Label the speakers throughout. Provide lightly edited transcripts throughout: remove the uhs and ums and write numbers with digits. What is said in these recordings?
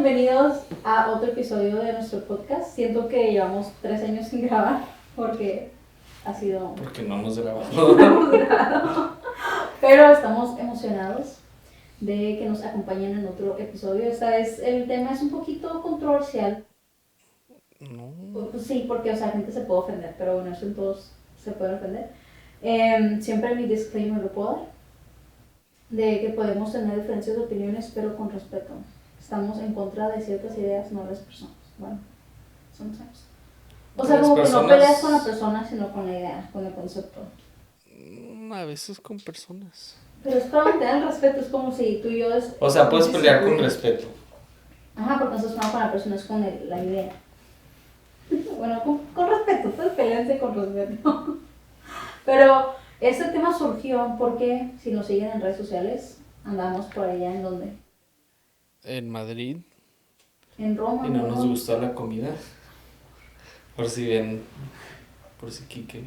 Speaker 1: bienvenidos a otro episodio de nuestro podcast. Siento que llevamos 3 años sin grabar porque ha sido...
Speaker 2: Porque no hemos grabado.
Speaker 1: Pero estamos emocionados de que nos acompañen en otro episodio. Esta vez el tema es un poquito controversial.
Speaker 2: No.
Speaker 1: Pues sí, porque la gente se puede ofender, pero bueno, eso en todos se pueden ofender. Siempre mi disclaimer lo puedo dar, de que podemos tener diferencias de opiniones, pero con respeto. Estamos en contra de ciertas ideas, no de las personas. Bueno, sometimes. O sea, como que no peleas con la persona, sino con la idea, con el concepto.
Speaker 2: A veces con personas.
Speaker 1: Pero es para mantener el respeto, es como si tú y yo...
Speaker 2: O sea, puedes pelear con respeto.
Speaker 1: Ajá, porque no estás peleando con la persona, es con la idea. Bueno, con respeto, pues pelearse con respeto. Pero este tema surgió porque, si nos siguen en redes sociales, andamos por allá en donde...
Speaker 2: En Madrid.
Speaker 1: En Roma.
Speaker 2: Y no nos gustó la comida. Por si ven. Por si Kike.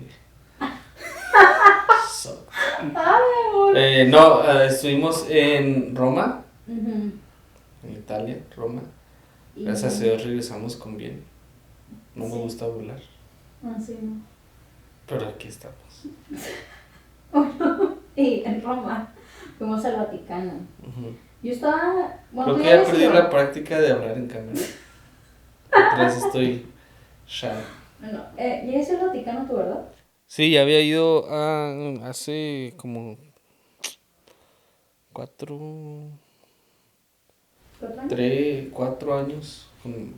Speaker 2: Estuvimos en Roma.
Speaker 1: Uh-huh.
Speaker 2: En Italia, Roma.
Speaker 1: Y...
Speaker 2: Gracias a Dios regresamos con bien. No
Speaker 1: sí.
Speaker 2: me gusta volar.
Speaker 1: Ah, sí, no.
Speaker 2: Pero aquí estamos.
Speaker 1: Y en Roma fuimos al Vaticano.
Speaker 2: Uh-huh.
Speaker 1: Yo estaba... Bueno,
Speaker 2: creo que ya perdí la práctica de hablar en cámara. Atrás estoy shy.
Speaker 1: Bueno, ¿ya es el Vaticano tú, verdad?
Speaker 2: Sí, ya había ido hace como 4 años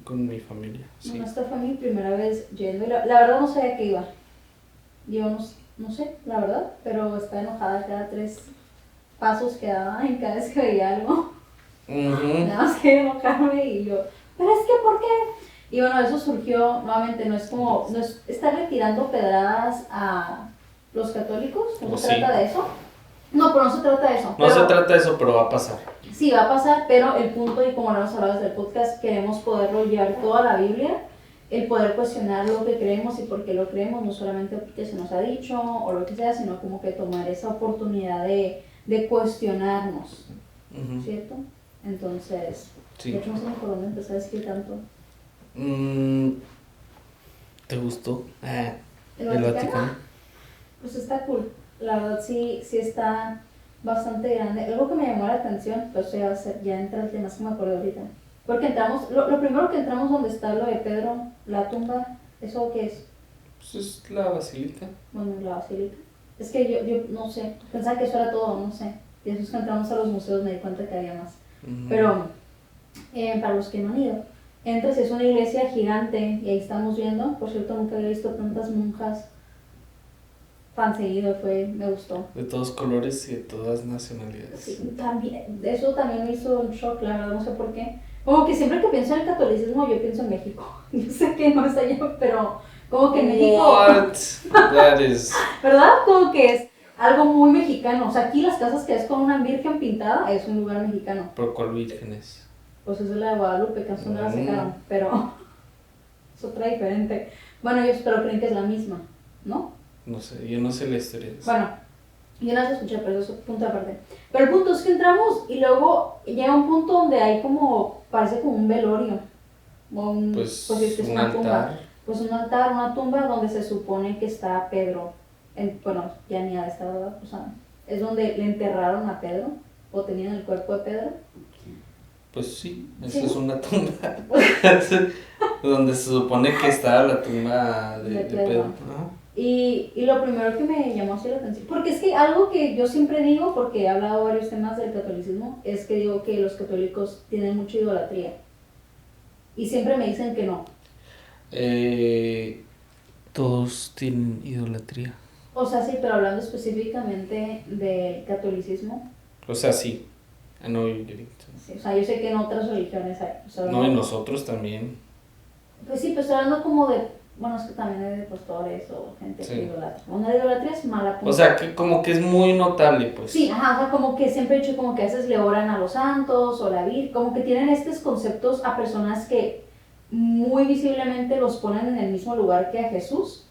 Speaker 2: con mi familia. Sí.
Speaker 1: Bueno, esta fue mi primera vez yendo y la verdad no sabía que iba. Yo no sé, la verdad, pero estaba enojada cada 3 pasos que daba en cada vez que veía algo.
Speaker 2: Uh-huh.
Speaker 1: Nada más quería enojarme y yo, pero es que ¿por qué? Y bueno, eso surgió nuevamente, no es estarle tirando pedradas a los católicos, no se trata de eso. No, pero no se trata de eso.
Speaker 2: No se trata de eso, pero va a pasar.
Speaker 1: Sí, va a pasar, pero el punto, y como lo hemos hablado desde el podcast, queremos poderlo llevar toda la Biblia, el poder cuestionar lo que creemos y por qué lo creemos, no solamente porque se nos ha dicho o lo que sea, sino como que tomar esa oportunidad de cuestionarnos,
Speaker 2: Uh-huh.
Speaker 1: ¿cierto? Entonces,
Speaker 2: sí.
Speaker 1: De hecho no sé ni por dónde empezar a escribir tanto.
Speaker 2: ¿Te gustó
Speaker 1: ¿El Vaticano? Pues está cool, la verdad sí está bastante grande. Algo que me llamó la atención, pues ya entra el tema, es que me acuerdo ahorita. Porque entramos, lo primero que entramos donde está lo de Pedro, la tumba, ¿eso qué es?
Speaker 2: Pues es la basílica.
Speaker 1: Bueno, la basílica. Es que yo no sé, pensaba que eso era todo, no sé. Y después que entramos a los museos me di cuenta que había más. Uh-huh. Pero, para los que no han ido, entras, es una iglesia gigante y ahí estamos viendo. Por cierto, nunca había visto tantas monjas tan seguido, me gustó.
Speaker 2: De todos colores y de todas nacionalidades.
Speaker 1: Sí, también, eso también me hizo un shock, la verdad, no sé por qué. Como que siempre que pienso en el catolicismo, yo pienso en México. Yo sé que no es allá, pero como que en México...
Speaker 2: What? That is...
Speaker 1: ¿Verdad? Como que es algo muy mexicano. O sea, aquí las casas que es con una virgen pintada es un lugar mexicano.
Speaker 2: ¿Por cuál virgen es?
Speaker 1: Pues es la de Guadalupe, que no la sacaron, pero es otra diferente. Bueno, ellos pero creen que es la misma, ¿no?
Speaker 2: No sé, yo no sé la historia de eso.
Speaker 1: Bueno, yo no las escuché, pero eso es punto aparte. Pero el punto es que entramos y luego llega un punto donde hay parece como un velorio. O
Speaker 2: pues
Speaker 1: es
Speaker 2: un
Speaker 1: una
Speaker 2: altar.
Speaker 1: Tumba. Pues un altar, una tumba donde se supone que está Pedro. Bueno, ya ni ha de estar, ¿verdad? O sea, es donde le enterraron a Pedro, o tenían el cuerpo de Pedro.
Speaker 2: Pues sí, esa es una tumba. Donde se supone que está la tumba de Pedro. Ajá.
Speaker 1: Y lo primero que me llamó así la atención, porque es que algo que yo siempre digo, porque he hablado varios temas del catolicismo, es que digo que los católicos tienen mucha idolatría. Y siempre me dicen que no.
Speaker 2: Todos tienen idolatría.
Speaker 1: O sea, sí, pero hablando específicamente del catolicismo.
Speaker 2: O sea, sí. I know you're getting to.
Speaker 1: Sí, o sea, yo sé que en otras religiones hay. O sea,
Speaker 2: no, y nosotros también.
Speaker 1: Pues sí, pues hablando como de... Bueno, es que también hay de pastores o gente que idolatra. Una idolatría es mala.
Speaker 2: O sea, que como que es muy notable, pues.
Speaker 1: Sí, ajá, o sea, como que siempre he dicho como que a veces le oran a los santos o la Virgen, como que tienen estos conceptos a personas que muy visiblemente los ponen en el mismo lugar que a Jesús.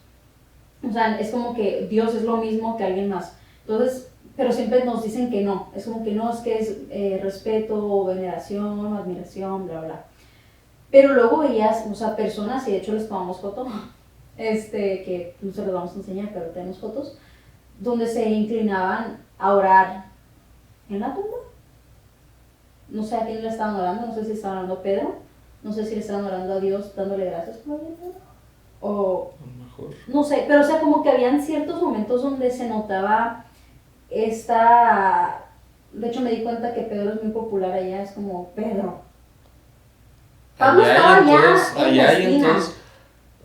Speaker 1: O sea, es como que Dios es lo mismo que alguien más. Entonces, pero siempre nos dicen que no. Es como que no, es que es respeto, veneración, admiración, bla, bla. Pero luego veías, o sea, personas, y de hecho les tomamos foto, que no se los vamos a enseñar, pero tenemos fotos, donde se inclinaban a orar en la tumba. No sé a quién le estaban orando, no sé si estaban orando a Pedro, no sé si le estaban orando a Dios dándole gracias por la vida, o
Speaker 2: A lo mejor.
Speaker 1: no sé, pero o sea, como que habían ciertos momentos donde se notaba esta... De hecho me di cuenta que Pedro es muy popular allá, es como Pedro. Pablo estaba
Speaker 2: Allá y
Speaker 1: en la esquina.
Speaker 2: entonces,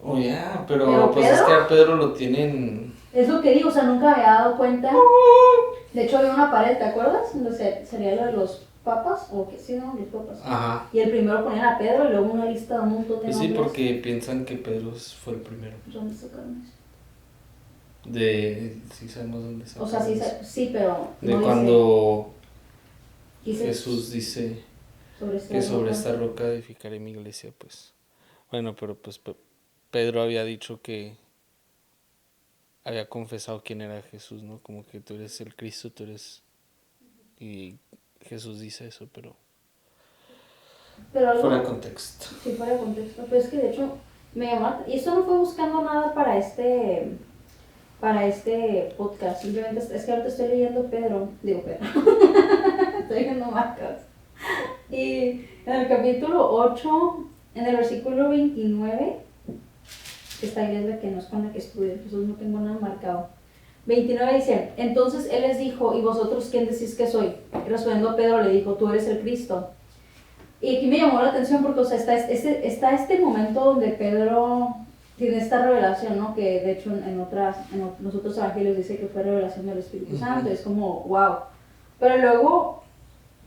Speaker 2: oh ya, pero
Speaker 1: Pero
Speaker 2: pues es
Speaker 1: Pedro,
Speaker 2: que a Pedro lo tienen.
Speaker 1: es lo que digo, o sea, nunca me había dado cuenta. De hecho había una pared, ¿te acuerdas? Donde sería lo de los papas, o que sí, no, los papas.
Speaker 2: Ajá.
Speaker 1: Y el primero ponían a Pedro y luego una lista de un montón de
Speaker 2: Pues sí,
Speaker 1: nombres.
Speaker 2: porque piensan que Pedro fue el primero.
Speaker 1: ¿Dónde sacaron eso?
Speaker 2: Sí sabemos dónde
Speaker 1: O
Speaker 2: sacaron
Speaker 1: sea, sí,
Speaker 2: eso.
Speaker 1: sí, pero
Speaker 2: De
Speaker 1: no
Speaker 2: cuando
Speaker 1: dice
Speaker 2: Jesús dice
Speaker 1: sobre esta
Speaker 2: que sobre
Speaker 1: roca.
Speaker 2: esta roca edificaré mi iglesia, pues. Bueno, pero pues Pedro había dicho que había confesado quién era Jesús, ¿no? Como que tú eres el Cristo, tú eres... Y Jesús dice eso, pero
Speaker 1: Pero algo,
Speaker 2: fuera de contexto.
Speaker 1: sí, fuera de contexto. Pero es que de hecho me llamó, y esto no fue buscando nada para este podcast, simplemente es que ahorita estoy leyendo Pedro, estoy leyendo Marcos. Y en el capítulo 8, en el versículo 29, esta iglesia que no es con la que estudio, entonces no tengo nada marcado. 29 dice, entonces él les dijo, ¿y vosotros quién decís que soy? Y respondiendo Pedro le dijo, tú eres el Cristo. Y aquí me llamó la atención porque, o sea, está este momento donde Pedro tiene esta revelación, ¿no? Que de hecho en los otros evangelios dice que fue revelación del Espíritu Santo, es como, wow. Pero luego,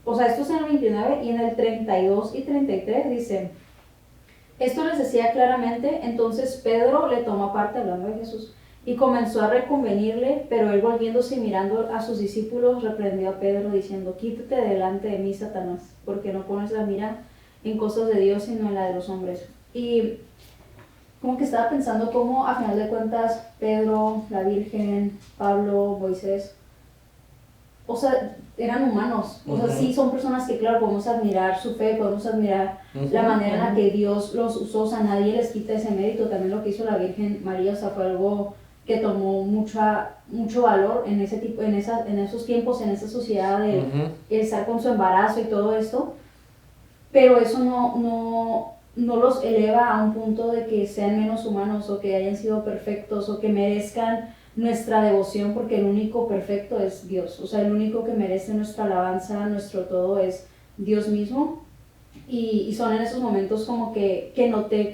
Speaker 1: o sea, esto es en el 29 y en el 32 y 33 dice, esto les decía claramente, entonces Pedro le tomó parte hablando de Jesús y comenzó a reconvenirle, pero él volviéndose y mirando a sus discípulos reprendió a Pedro diciendo, quítate delante de mí, Satanás, porque no pones la mira en cosas de Dios sino en la de los hombres. Y como que estaba pensando cómo a final de cuentas Pedro, la Virgen, Pablo, Moisés, o sea, eran humanos, o sea, sí son personas que claro, podemos admirar su fe, podemos admirar la manera en la que Dios los usó, o sea, nadie les quita ese mérito, también lo que hizo la Virgen María, o sea, fue algo que tomó mucho valor en ese tipo, en esos tiempos, en esa sociedad de estar con su embarazo y todo esto, pero eso no los eleva a un punto de que sean menos humanos o que hayan sido perfectos o que merezcan nuestra devoción, porque el único perfecto es Dios, o sea, el único que merece nuestra alabanza, nuestro todo es Dios mismo. Y son en esos momentos como que noté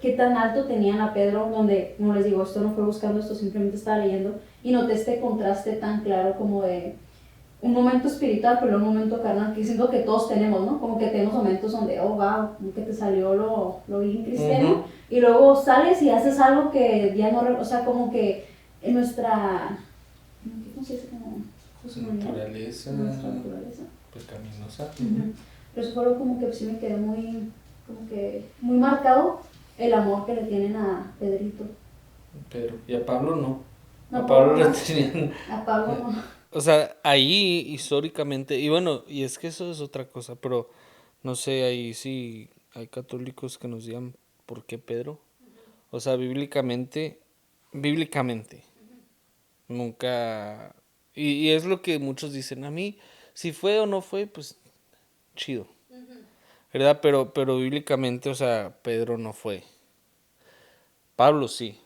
Speaker 1: que tan alto tenían a Pedro, donde, como les digo, esto no fue buscando, esto simplemente estaba leyendo, y noté este contraste tan claro como de un momento espiritual, pero un momento carnal, que siento que todos tenemos, ¿no? Como que tenemos momentos donde, oh, wow, como que te salió lo bien cristiano, y luego sales y haces algo que ya no, o sea, como que en nuestra, ¿cómo se dice? Como
Speaker 2: Naturaleza.
Speaker 1: Nuestra naturaleza.
Speaker 2: Pecaminosa.
Speaker 1: Pero eso fue algo como que sí me quedó como que muy marcado el amor que le tienen a Pedrito.
Speaker 2: Pedro. Y a Pablo no.
Speaker 1: No,
Speaker 2: A Pablo le
Speaker 1: no.
Speaker 2: tenían...
Speaker 1: A Pablo no.
Speaker 2: O sea, ahí históricamente, y bueno, y es que eso es otra cosa, pero no sé, ahí sí hay católicos que nos digan por qué Pedro. O sea, bíblicamente, nunca... Y es lo que muchos dicen, a mí, si fue o no fue, pues chido, ¿verdad? Pero bíblicamente, o sea, Pedro no fue. Pablo sí.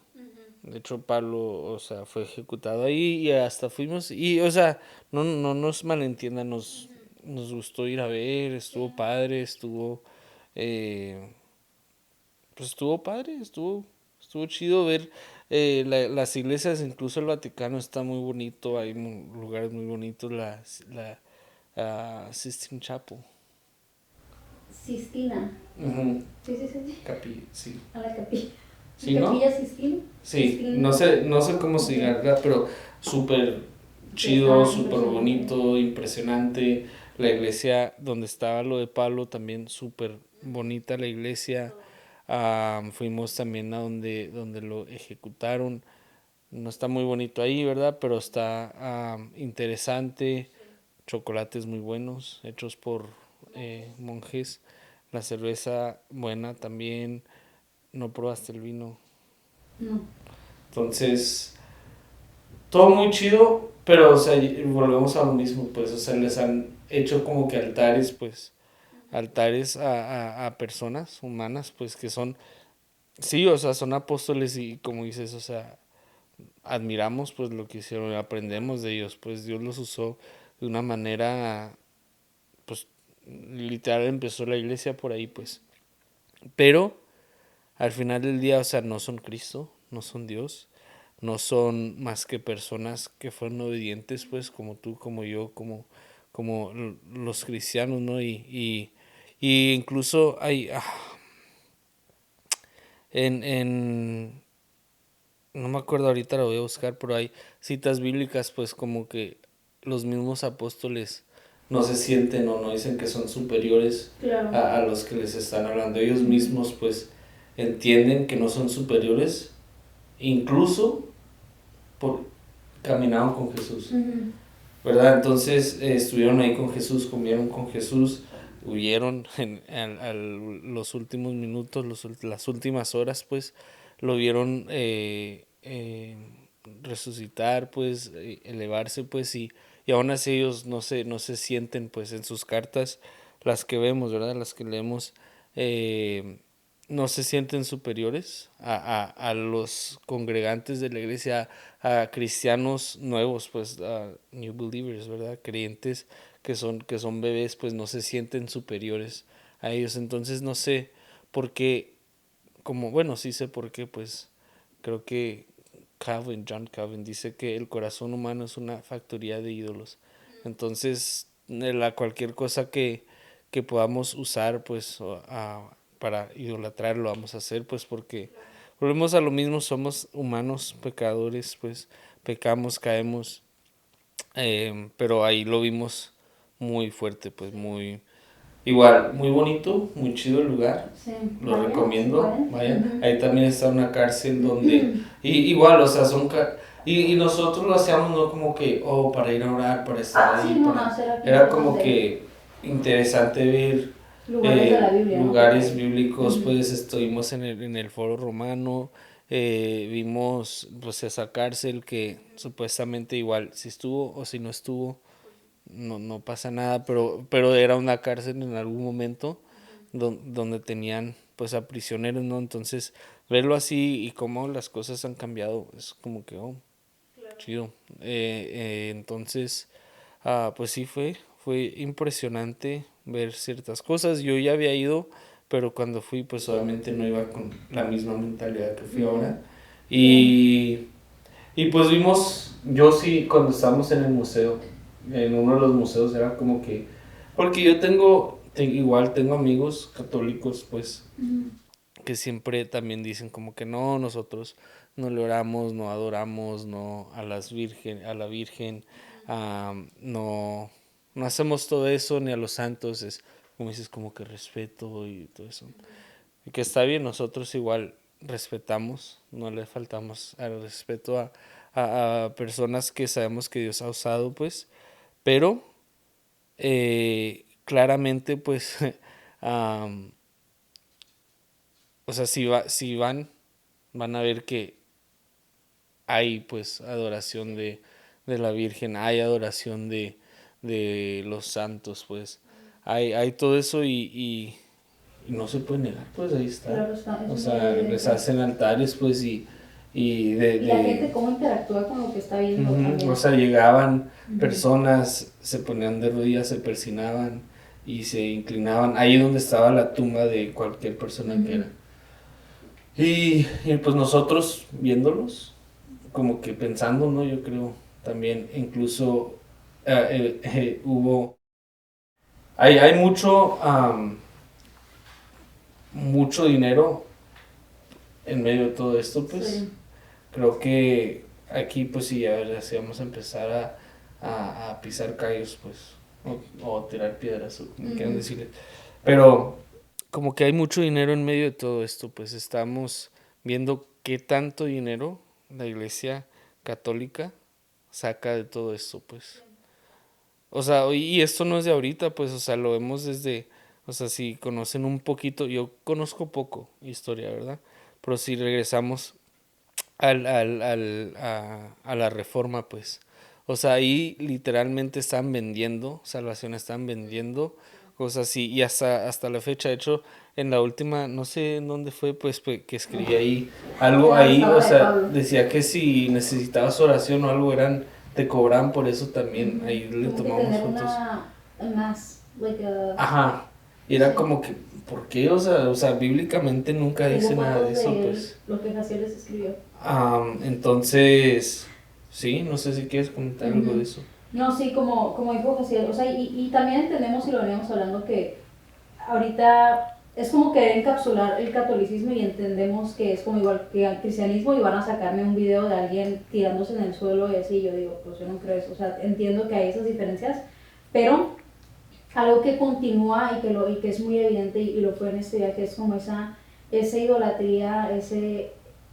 Speaker 2: De hecho, Pablo, o sea, fue ejecutado ahí y hasta fuimos, y, o sea, no nos malentiendan, nos gustó ir a ver, estuvo padre, eh, pues estuvo padre, estuvo chido ver las iglesias, incluso el Vaticano está muy bonito, hay lugares muy bonitos, la Sistine Chapel.
Speaker 1: Sistina. Sí, sí, sí.
Speaker 2: Sí.
Speaker 1: A la capilla.
Speaker 2: ¿Sí, no?
Speaker 1: ¿Capilla Sistina?
Speaker 2: Sí, no sé cómo se diga, ¿verdad? Pero súper chido, súper bonito, impresionante. La iglesia donde estaba lo de Pablo también súper bonita la iglesia. Fuimos también a donde lo ejecutaron. No está muy bonito ahí, ¿verdad? Pero está chocolates muy buenos, hechos por monjes. la cerveza buena también. No probaste el vino.
Speaker 1: No.
Speaker 2: Entonces, todo muy chido, pero, o sea, volvemos a lo mismo, pues, o sea, les han hecho como que altares, pues, altares a personas humanas, pues, que son, sí, o sea, son apóstoles y como dices, o sea, admiramos, pues, lo que hicieron, aprendemos de ellos, pues, Dios los usó de una manera, pues, literal empezó la iglesia por ahí, pues, pero al final del día, o sea, no son Cristo, no son Dios, no son más que personas que fueron obedientes, pues, como tú, como yo, como los cristianos, ¿no? Y incluso hay, en, no me acuerdo ahorita, lo voy a buscar, pero hay citas bíblicas, pues, como que los mismos apóstoles no se sienten o no dicen que son superiores
Speaker 1: Claro.
Speaker 2: a los que les están hablando. Ellos mismos, pues, entienden que no son superiores, incluso por, caminaron con Jesús, ¿verdad? Entonces estuvieron ahí con Jesús, comieron con Jesús, huyeron los últimos minutos, las últimas horas, pues, lo vieron resucitar, pues, elevarse, pues, y aún así ellos no se sienten, pues, en sus cartas, las que vemos, ¿verdad? Las que leemos, eh, no se sienten superiores a los congregantes de la iglesia, a cristianos nuevos, pues a new believers, ¿verdad? Creyentes que son bebés, pues no se sienten superiores a ellos. Entonces no sé por qué, como, bueno, sí sé por qué, pues creo que John Calvin dice que el corazón humano es una factoría de ídolos. Entonces, cualquier cosa que podamos usar, pues, para idolatrar, lo vamos a hacer, pues, porque volvemos a lo mismo, somos humanos, pecadores, pues, pecamos, caemos, pero ahí lo vimos muy fuerte, pues, muy, igual, muy bonito, muy chido el lugar.
Speaker 1: Sí.
Speaker 2: Lo
Speaker 1: Vaya,
Speaker 2: recomiendo,
Speaker 1: sí,
Speaker 2: vayan. Ahí también está una cárcel donde, igual, o sea, y nosotros lo hacíamos no como que, oh, para ir a orar, para estar
Speaker 1: Sí,
Speaker 2: ahí,
Speaker 1: no, no, será que
Speaker 2: era como
Speaker 1: interesante.
Speaker 2: que interesante ver
Speaker 1: Lugares de la Biblia, ¿no?
Speaker 2: lugares
Speaker 1: Porque-
Speaker 2: bíblicos, pues estuvimos en el foro romano, vimos pues esa cárcel que supuestamente igual si estuvo o si no estuvo, no pasa nada, pero era una cárcel en algún momento donde tenían pues a prisioneros, ¿no? Entonces, verlo así y cómo las cosas han cambiado, es como que, oh, chido. Entonces, pues sí fue impresionante ver ciertas cosas. Yo ya había ido, pero cuando fui, pues obviamente no iba con la misma mentalidad que fui ahora. Y, y pues vimos, yo sí, cuando estábamos en el museo, en uno de los museos era como que, porque yo igual tengo amigos católicos, pues, que siempre también dicen como que no, nosotros no le oramos, no adoramos, no a la Virgen, no hacemos todo eso ni a los santos, es como dices, como que respeto y todo eso. Y que está bien, nosotros igual respetamos, no le faltamos al respeto a personas que sabemos que Dios ha usado, pues, pero claramente, pues, o sea, si van a ver que hay pues adoración de la Virgen, hay adoración de los santos, pues hay todo eso y no se puede negar, pues ahí está.
Speaker 1: Claro, está, es
Speaker 2: O
Speaker 1: muy
Speaker 2: sea, les
Speaker 1: evidente.
Speaker 2: hacen altares, pues y
Speaker 1: Y la gente cómo interactúa con lo que está viendo también.
Speaker 2: o sea, llegaban personas, se ponían de rodillas, se persinaban y se inclinaban ahí donde estaba la tumba de cualquier persona que era. Y pues nosotros viéndolos, como que pensando, ¿no? Yo creo también, incluso hay mucho dinero en medio de todo esto, pues
Speaker 1: Sí.
Speaker 2: creo que aquí, pues sí, a ver, si vamos a empezar a pisar callos, pues, o tirar piedras, o como quieran decirle. Pero como que hay mucho dinero en medio de todo esto, pues estamos viendo qué tanto dinero la iglesia católica saca de todo esto, pues. O sea, y esto no es de ahorita, pues, o sea, lo vemos desde, O sea, si conocen un poquito, yo conozco poco historia, ¿verdad? Pero si regresamos a la reforma, pues. O sea, ahí literalmente están vendiendo, salvación están vendiendo cosas así. Y hasta la fecha, de hecho, en la última, no sé en dónde fue, pues que escribí ahí algo
Speaker 1: La
Speaker 2: ahí, o
Speaker 1: restauradora de
Speaker 2: sea,
Speaker 1: Pablo.
Speaker 2: decía que si necesitabas oración o algo, te cobraban por eso también. Ahí le
Speaker 1: Como que
Speaker 2: tomamos
Speaker 1: tener
Speaker 2: fotos.
Speaker 1: a mass, like a,
Speaker 2: Ajá. Y
Speaker 1: sí.
Speaker 2: era como que, ¿por qué? O sea, bíblicamente nunca
Speaker 1: Tengo
Speaker 2: dice nada de
Speaker 1: fotos
Speaker 2: eso,
Speaker 1: de él,
Speaker 2: pues.
Speaker 1: lo que Jaciel les escribió.
Speaker 2: Entonces, sí, no sé si quieres comentar algo de
Speaker 1: Ujú.
Speaker 2: eso.
Speaker 1: No, sí, como dijo Jaciel, o sea, y también entendemos y lo veníamos hablando que ahorita es como querer encapsular el catolicismo y entendemos que es como igual que el cristianismo y van a sacarme un video de alguien tirándose en el suelo y así, yo digo, pues yo no creo eso, o sea, entiendo que hay esas diferencias, pero algo que continúa y que es muy evidente y lo fue en este viaje es como esa idolatría,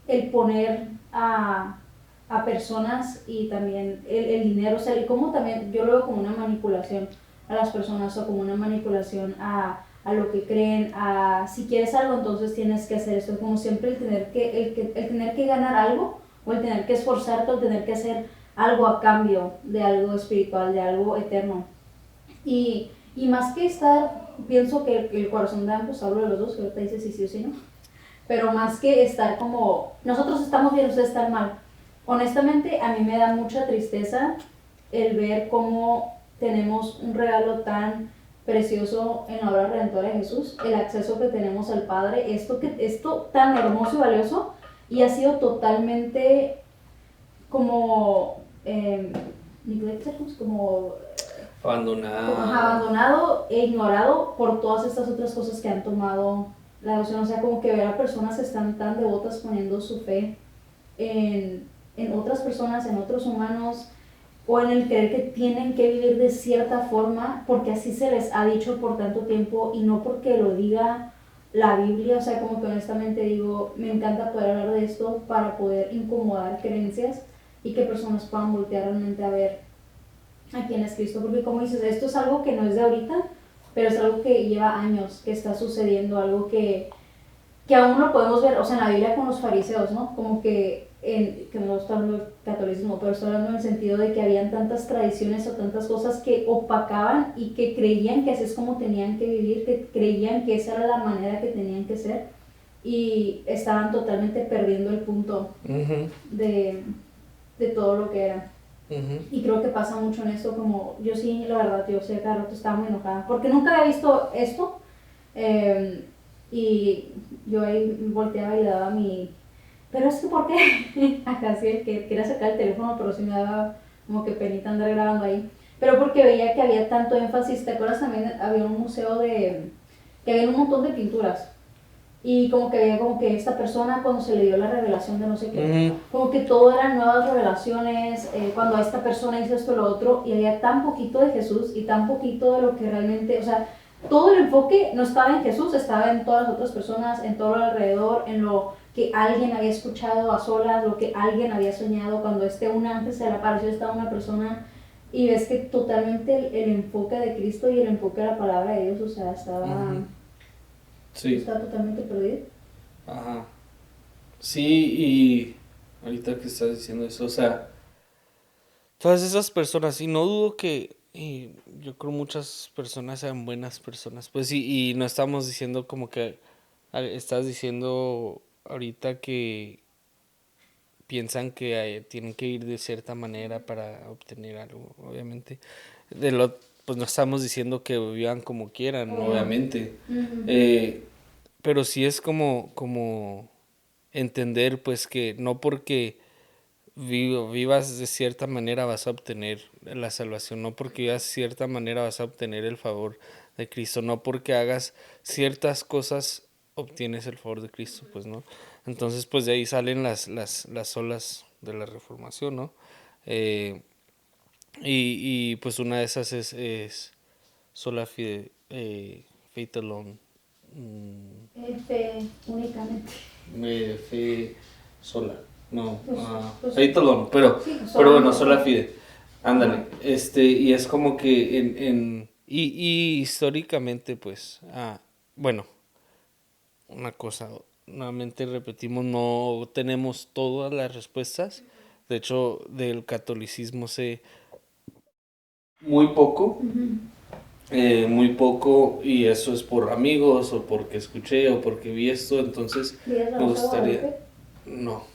Speaker 1: el poner a personas y también el dinero, o sea, y como también yo lo veo como una manipulación a las personas o como una manipulación a lo que creen, a si quieres algo entonces tienes que hacer esto, como siempre el tener que ganar algo o el tener que esforzarte o el tener que hacer algo a cambio de algo espiritual, de algo eterno. Y más que estar, pienso que el corazón de ambos, hablo de los dos, que ahorita dice sí o sí no, pero más que estar como, nosotros estamos bien, ustedes están mal. Honestamente, a mí me da mucha tristeza el ver cómo tenemos un regalo tan precioso en la obra redentora de Jesús, el acceso que tenemos al Padre, esto tan hermoso y valioso, y ha sido totalmente como neglected, como
Speaker 2: Abandonada.
Speaker 1: abandonado e ignorado por todas estas otras cosas que han tomado la devoción. O sea, como que ver a personas que están tan devotas poniendo su fe en otras personas, en otros humanos, o en el creer que tienen que vivir de cierta forma porque así se les ha dicho por tanto tiempo y no porque lo diga la Biblia. O sea, como que honestamente digo, me encanta poder hablar de esto para poder incomodar creencias y que personas puedan voltear realmente a ver a quién es Cristo, porque como dices, esto es algo que no es de ahorita, pero es algo que lleva años, que está sucediendo, algo que aún lo podemos ver, o sea, en la Biblia con los fariseos, ¿no? Como que no estoy hablando del catolicismo, pero estoy hablando en el sentido de que habían tantas tradiciones o tantas cosas que opacaban y que creían que así es como tenían que vivir, que creían que esa era la manera que tenían que ser y estaban totalmente perdiendo el punto
Speaker 2: Ujú,
Speaker 1: de, de todo lo que era.
Speaker 2: ujú.
Speaker 1: Y creo que pasa mucho en esto, como yo sí, la verdad, yo sé, cada rato estaba muy enojada, porque nunca había visto esto, eh, y yo ahí volteaba y le daba pero es que ¿por qué? Acá sí, que quería sacar el teléfono, pero sí me daba como que penita andar grabando ahí, pero porque veía que había tanto énfasis, ¿te acuerdas también? Había un museo que había un montón de pinturas, y como que veía como que esta persona cuando se le dio la revelación de no sé qué,
Speaker 2: Ujú,
Speaker 1: como que todo eran nuevas revelaciones, cuando esta persona hizo esto lo otro y había tan poquito de Jesús y tan poquito de lo que realmente, o sea, todo el enfoque no estaba en Jesús, estaba en todas las otras personas, en todo lo alrededor, en lo que alguien había escuchado a solas, lo que alguien había soñado, cuando un ángel se le apareció, estaba una persona y ves que totalmente el enfoque de Cristo y el enfoque de la palabra de Dios, o sea,
Speaker 2: ujú. Sí,
Speaker 1: estaba totalmente perdido.
Speaker 2: ajá. Sí, y ahorita que estás diciendo eso, o sea, todas esas personas, y no dudo que yo creo muchas personas sean buenas personas, pues sí, y no estamos diciendo como que estás diciendo ahorita que piensan que tienen que ir de cierta manera para obtener algo, obviamente. Pues no estamos diciendo que vivan como quieran, obviamente.
Speaker 1: Ujú.
Speaker 2: Eh, pero sí es como entender pues que no porque vivas de cierta manera vas a obtener la salvación, no porque vivas de cierta manera vas a obtener el favor de Cristo, no porque hagas ciertas cosas obtienes el favor de Cristo, pues no. Entonces pues de ahí salen las olas de la reformación, ¿no? Eh, pues una de esas es sola fide, faith alone.
Speaker 1: Fe únicamente.
Speaker 2: Fe sola. No,
Speaker 1: Pues, pues,
Speaker 2: faith alone,
Speaker 1: sí, pues
Speaker 2: pero bueno,
Speaker 1: solamente
Speaker 2: sola
Speaker 1: fe.
Speaker 2: fide.
Speaker 1: Ajá.
Speaker 2: Ándale. Y es como que Y históricamente, pues, bueno, una cosa, nuevamente repetimos, no tenemos todas las respuestas. De hecho, del catolicismo sé muy poco, muy poco, y eso es por amigos o porque escuché o porque vi esto, entonces me gustaría, no,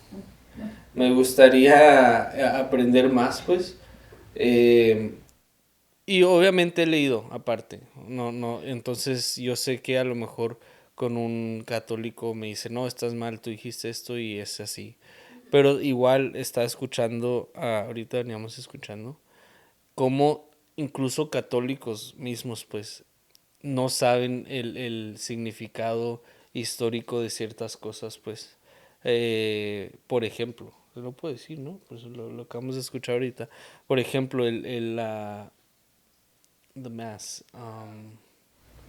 Speaker 2: me gustaría aprender más, pues. Y obviamente he leído aparte, no, entonces yo sé que a lo mejor con un católico me dice, no, estás mal, tú dijiste esto y es así. Pero igual está escuchando, ahorita veníamos escuchando, cómo incluso católicos mismos pues no saben el significado histórico de ciertas cosas, pues. Por ejemplo, lo puedo decir, ¿no? Pues lo acabamos de escuchar ahorita. Por ejemplo, the mass.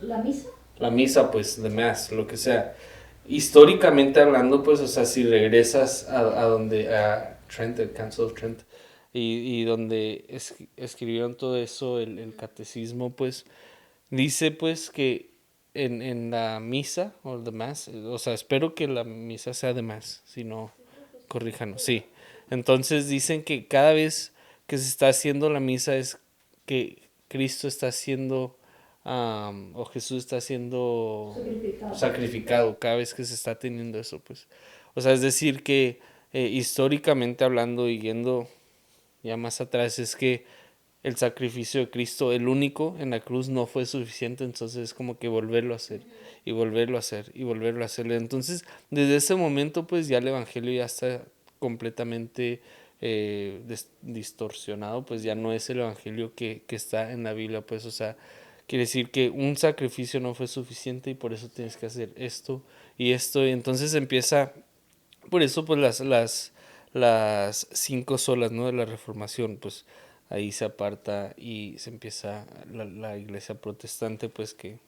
Speaker 1: ¿La misa?
Speaker 2: La misa, pues, the mass, lo que sea. Históricamente hablando, pues, o sea, si regresas a donde, a Trent, el Council of Trent, y donde escribieron todo eso, el catecismo, pues, dice, pues, que en la misa, o the mass, o sea, espero que la misa sea de mass, si no, corríjanos, sí. Entonces dicen que cada vez que se está haciendo la misa es que Cristo está siendo, o Jesús está siendo sacrificado cada vez que se está teniendo eso, pues. O sea, es decir que históricamente hablando y yendo ya más atrás es que el sacrificio de Cristo, el único en la cruz, no fue suficiente, entonces es como que volverlo a hacer y volverlo a hacer y volverlo a hacer. Entonces, desde ese momento, pues ya el Evangelio ya está completamente distorsionado, pues ya no es el Evangelio que está en la Biblia, pues, o sea, quiere decir que un sacrificio no fue suficiente y por eso tienes que hacer esto y esto, y entonces empieza, por eso, pues las cinco solas, ¿no? De la Reformación, pues ahí se aparta y se empieza la iglesia protestante, pues que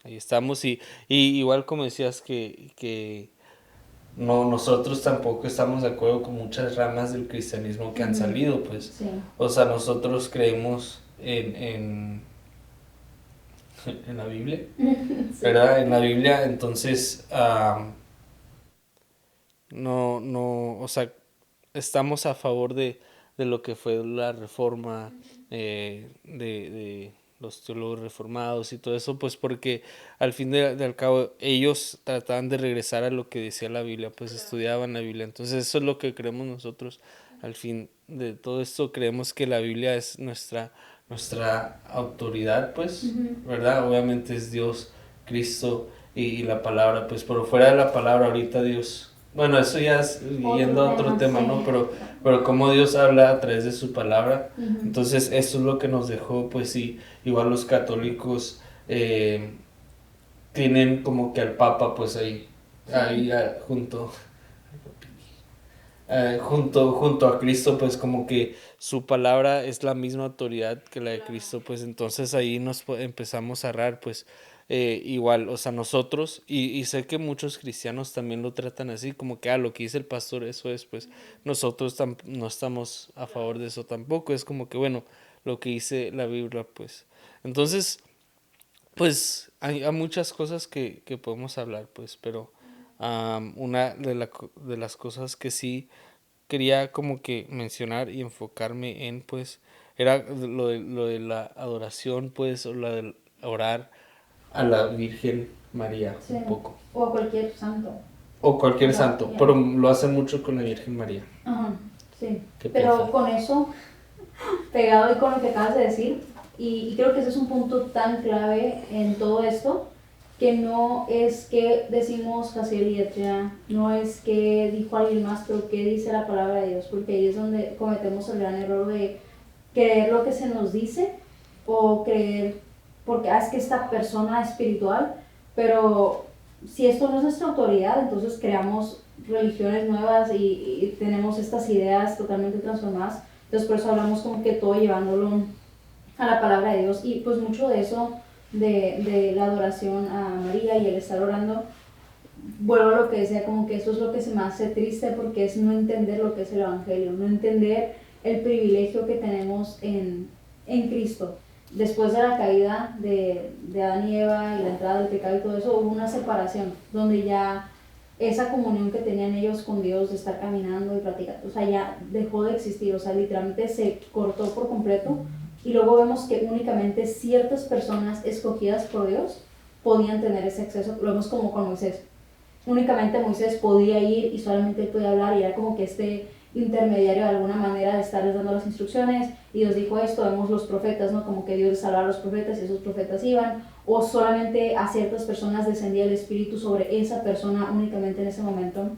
Speaker 2: ahí estamos. Y igual como decías que no, nosotros tampoco estamos de acuerdo con muchas ramas del cristianismo que han salido, pues.
Speaker 1: Sí.
Speaker 2: O sea, nosotros creemos en la Biblia, sí. ¿Verdad? En la Biblia, entonces, no, o sea, estamos a favor de lo que fue la reforma, de los teólogos reformados y todo eso, pues porque al fin de al cabo ellos trataban de regresar a lo que decía la Biblia, pues estudiaban la Biblia, entonces eso es lo que creemos nosotros. Al fin de todo esto creemos que la Biblia es nuestra autoridad, pues, ¿verdad? Obviamente es Dios, Cristo y la palabra, pues, pero fuera de la palabra ahorita Dios, bueno, eso ya es yendo a otro tema, ¿no? Pero como Dios habla a través de su palabra, entonces eso es lo que nos dejó, pues sí, igual los católicos tienen como que al Papa, pues ahí junto a Cristo, pues como que su palabra es la misma autoridad que la de Cristo, pues entonces ahí nos empezamos a errar, pues igual, o sea, nosotros, y sé que muchos cristianos también lo tratan así, como que, lo que dice el pastor, eso es, pues nosotros no estamos a favor de eso tampoco, es como que, bueno, lo que dice la Biblia, pues. Entonces, pues hay muchas cosas que podemos hablar, pues, pero una de las cosas que sí quería como que mencionar y enfocarme en, pues, era lo de la adoración, pues, o la de orar a la Virgen María,
Speaker 1: sí.
Speaker 2: un poco.
Speaker 1: O a cualquier santo.
Speaker 2: O cualquier santo, yeah. Pero lo hacen mucho con la Virgen María.
Speaker 1: Ajá, sí. Pero
Speaker 2: piensas?
Speaker 1: Con eso, pegado y con lo que acabas de decir, y creo que ese es un punto tan clave en todo esto, que no es que decimos Haciel y Etria, no es que dijo alguien más, pero que dice la palabra de Dios, porque ahí es donde cometemos el gran error de creer lo que se nos dice o creer, porque es que esta persona es espiritual, pero si esto no es nuestra autoridad, entonces creamos religiones nuevas y tenemos estas ideas totalmente transformadas, entonces por eso hablamos como que todo llevándolo a la palabra de Dios, y pues mucho de eso de la adoración a María y el estar orando, vuelvo a lo que decía, como que eso es lo que se me hace triste, porque es no entender lo que es el Evangelio, no entender el privilegio que tenemos en Cristo. después de la caída de Adán y Eva y la entrada del pecado y todo eso, hubo una separación donde ya esa comunión que tenían ellos con Dios de estar caminando y platicando, o sea, ya dejó de existir, o sea, literalmente se cortó por completo. Y luego vemos que únicamente ciertas personas escogidas por Dios podían tener ese acceso. Lo vemos como con Moisés. Únicamente Moisés podía ir y solamente él podía hablar, y era como que este intermediario de alguna manera de estarles dando las instrucciones. Y Dios dijo esto, vemos los profetas, ¿no? Como que Dios les hablaba a los profetas y esos profetas iban, o solamente a ciertas personas descendía el Espíritu sobre esa persona únicamente en ese momento.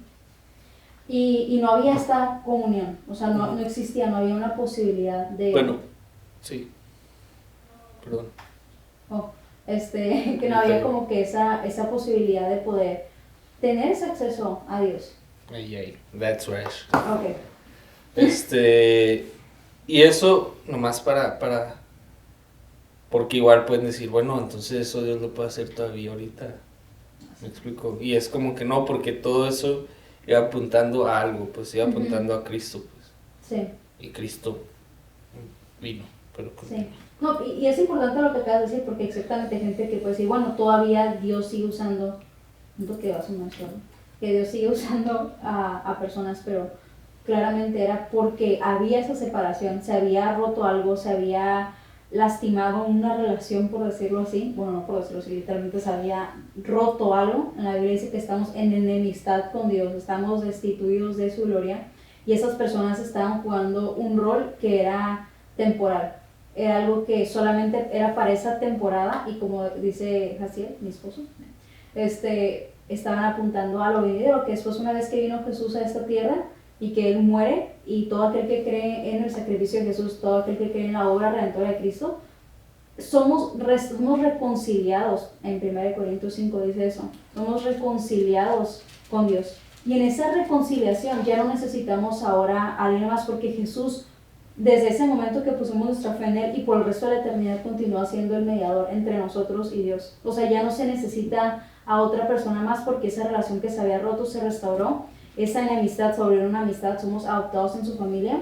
Speaker 1: Y no había esta comunión, o sea, no existía, no había una posibilidad de...
Speaker 2: Bueno, sí, perdón.
Speaker 1: Oh, que no había como que esa posibilidad de poder tener ese acceso a Dios.
Speaker 2: Ay, that's rash.
Speaker 1: Ok.
Speaker 2: Y eso nomás porque igual pueden decir, bueno, entonces eso Dios lo puede hacer todavía ahorita. ¿Me explico? Y es como que no, porque todo eso iba apuntando a algo, pues iba apuntando a Cristo, pues.
Speaker 1: Sí.
Speaker 2: Y Cristo vino, pero
Speaker 1: sí. No, y es importante lo que acabas de decir, porque exactamente hay gente que puede decir, bueno, todavía Dios sigue usando, no que va a sonar solo, que Dios sigue usando a personas, pero claramente era porque había esa separación, se había roto algo, se había lastimado una relación, por decirlo así. Bueno, no por decirlo así, literalmente se había roto algo. En la Biblia dice que estamos en enemistad con Dios, estamos destituidos de su gloria, y esas personas estaban jugando un rol que era temporal, era algo que solamente era para esa temporada. Y como dice Jaciel, mi esposo, estaban apuntando a lo venidero, que después, una vez que vino Jesús a esta tierra y que Él muere, y todo aquel que cree en el sacrificio de Jesús, todo aquel que cree en la obra redentora de Cristo, somos reconciliados. En 1 Corintios 5 dice eso, somos reconciliados con Dios. Y en esa reconciliación ya no necesitamos ahora a alguien más, porque Jesús, desde ese momento que pusimos nuestra fe en Él y por el resto de la eternidad, continúa siendo el mediador entre nosotros y Dios. O sea, ya no se necesita a otra persona más, porque esa relación que se había roto se restauró, esa enemistad se volvió una amistad, somos adoptados en su familia,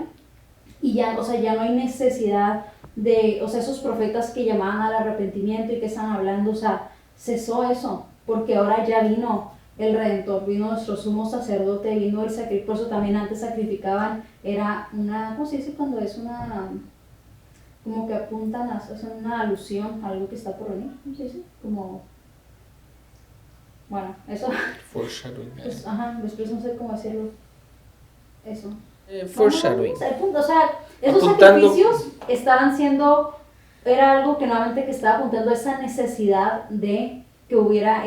Speaker 1: y ya, o sea, ya no hay necesidad de, o sea, esos profetas que llamaban al arrepentimiento y que están hablando, o sea, cesó eso, porque ahora ya vino el Redentor, vino nuestro sumo sacerdote, vino el sacrificio. Por eso también antes sacrificaban, era una, ¿cómo se dice cuando es una, como que apuntan a, o sea, una alusión a algo que está por venir? ¿Cómo se dice? Como, bueno, eso.
Speaker 2: Foreshadowing.
Speaker 1: Pues, ajá, después no sé cómo decirlo. Eso.
Speaker 2: Foreshadowing.
Speaker 1: O sea, esos
Speaker 2: Apuntando.
Speaker 1: sacrificios estaban siendo, era algo que nuevamente que estaba apuntando a esa necesidad de que hubiera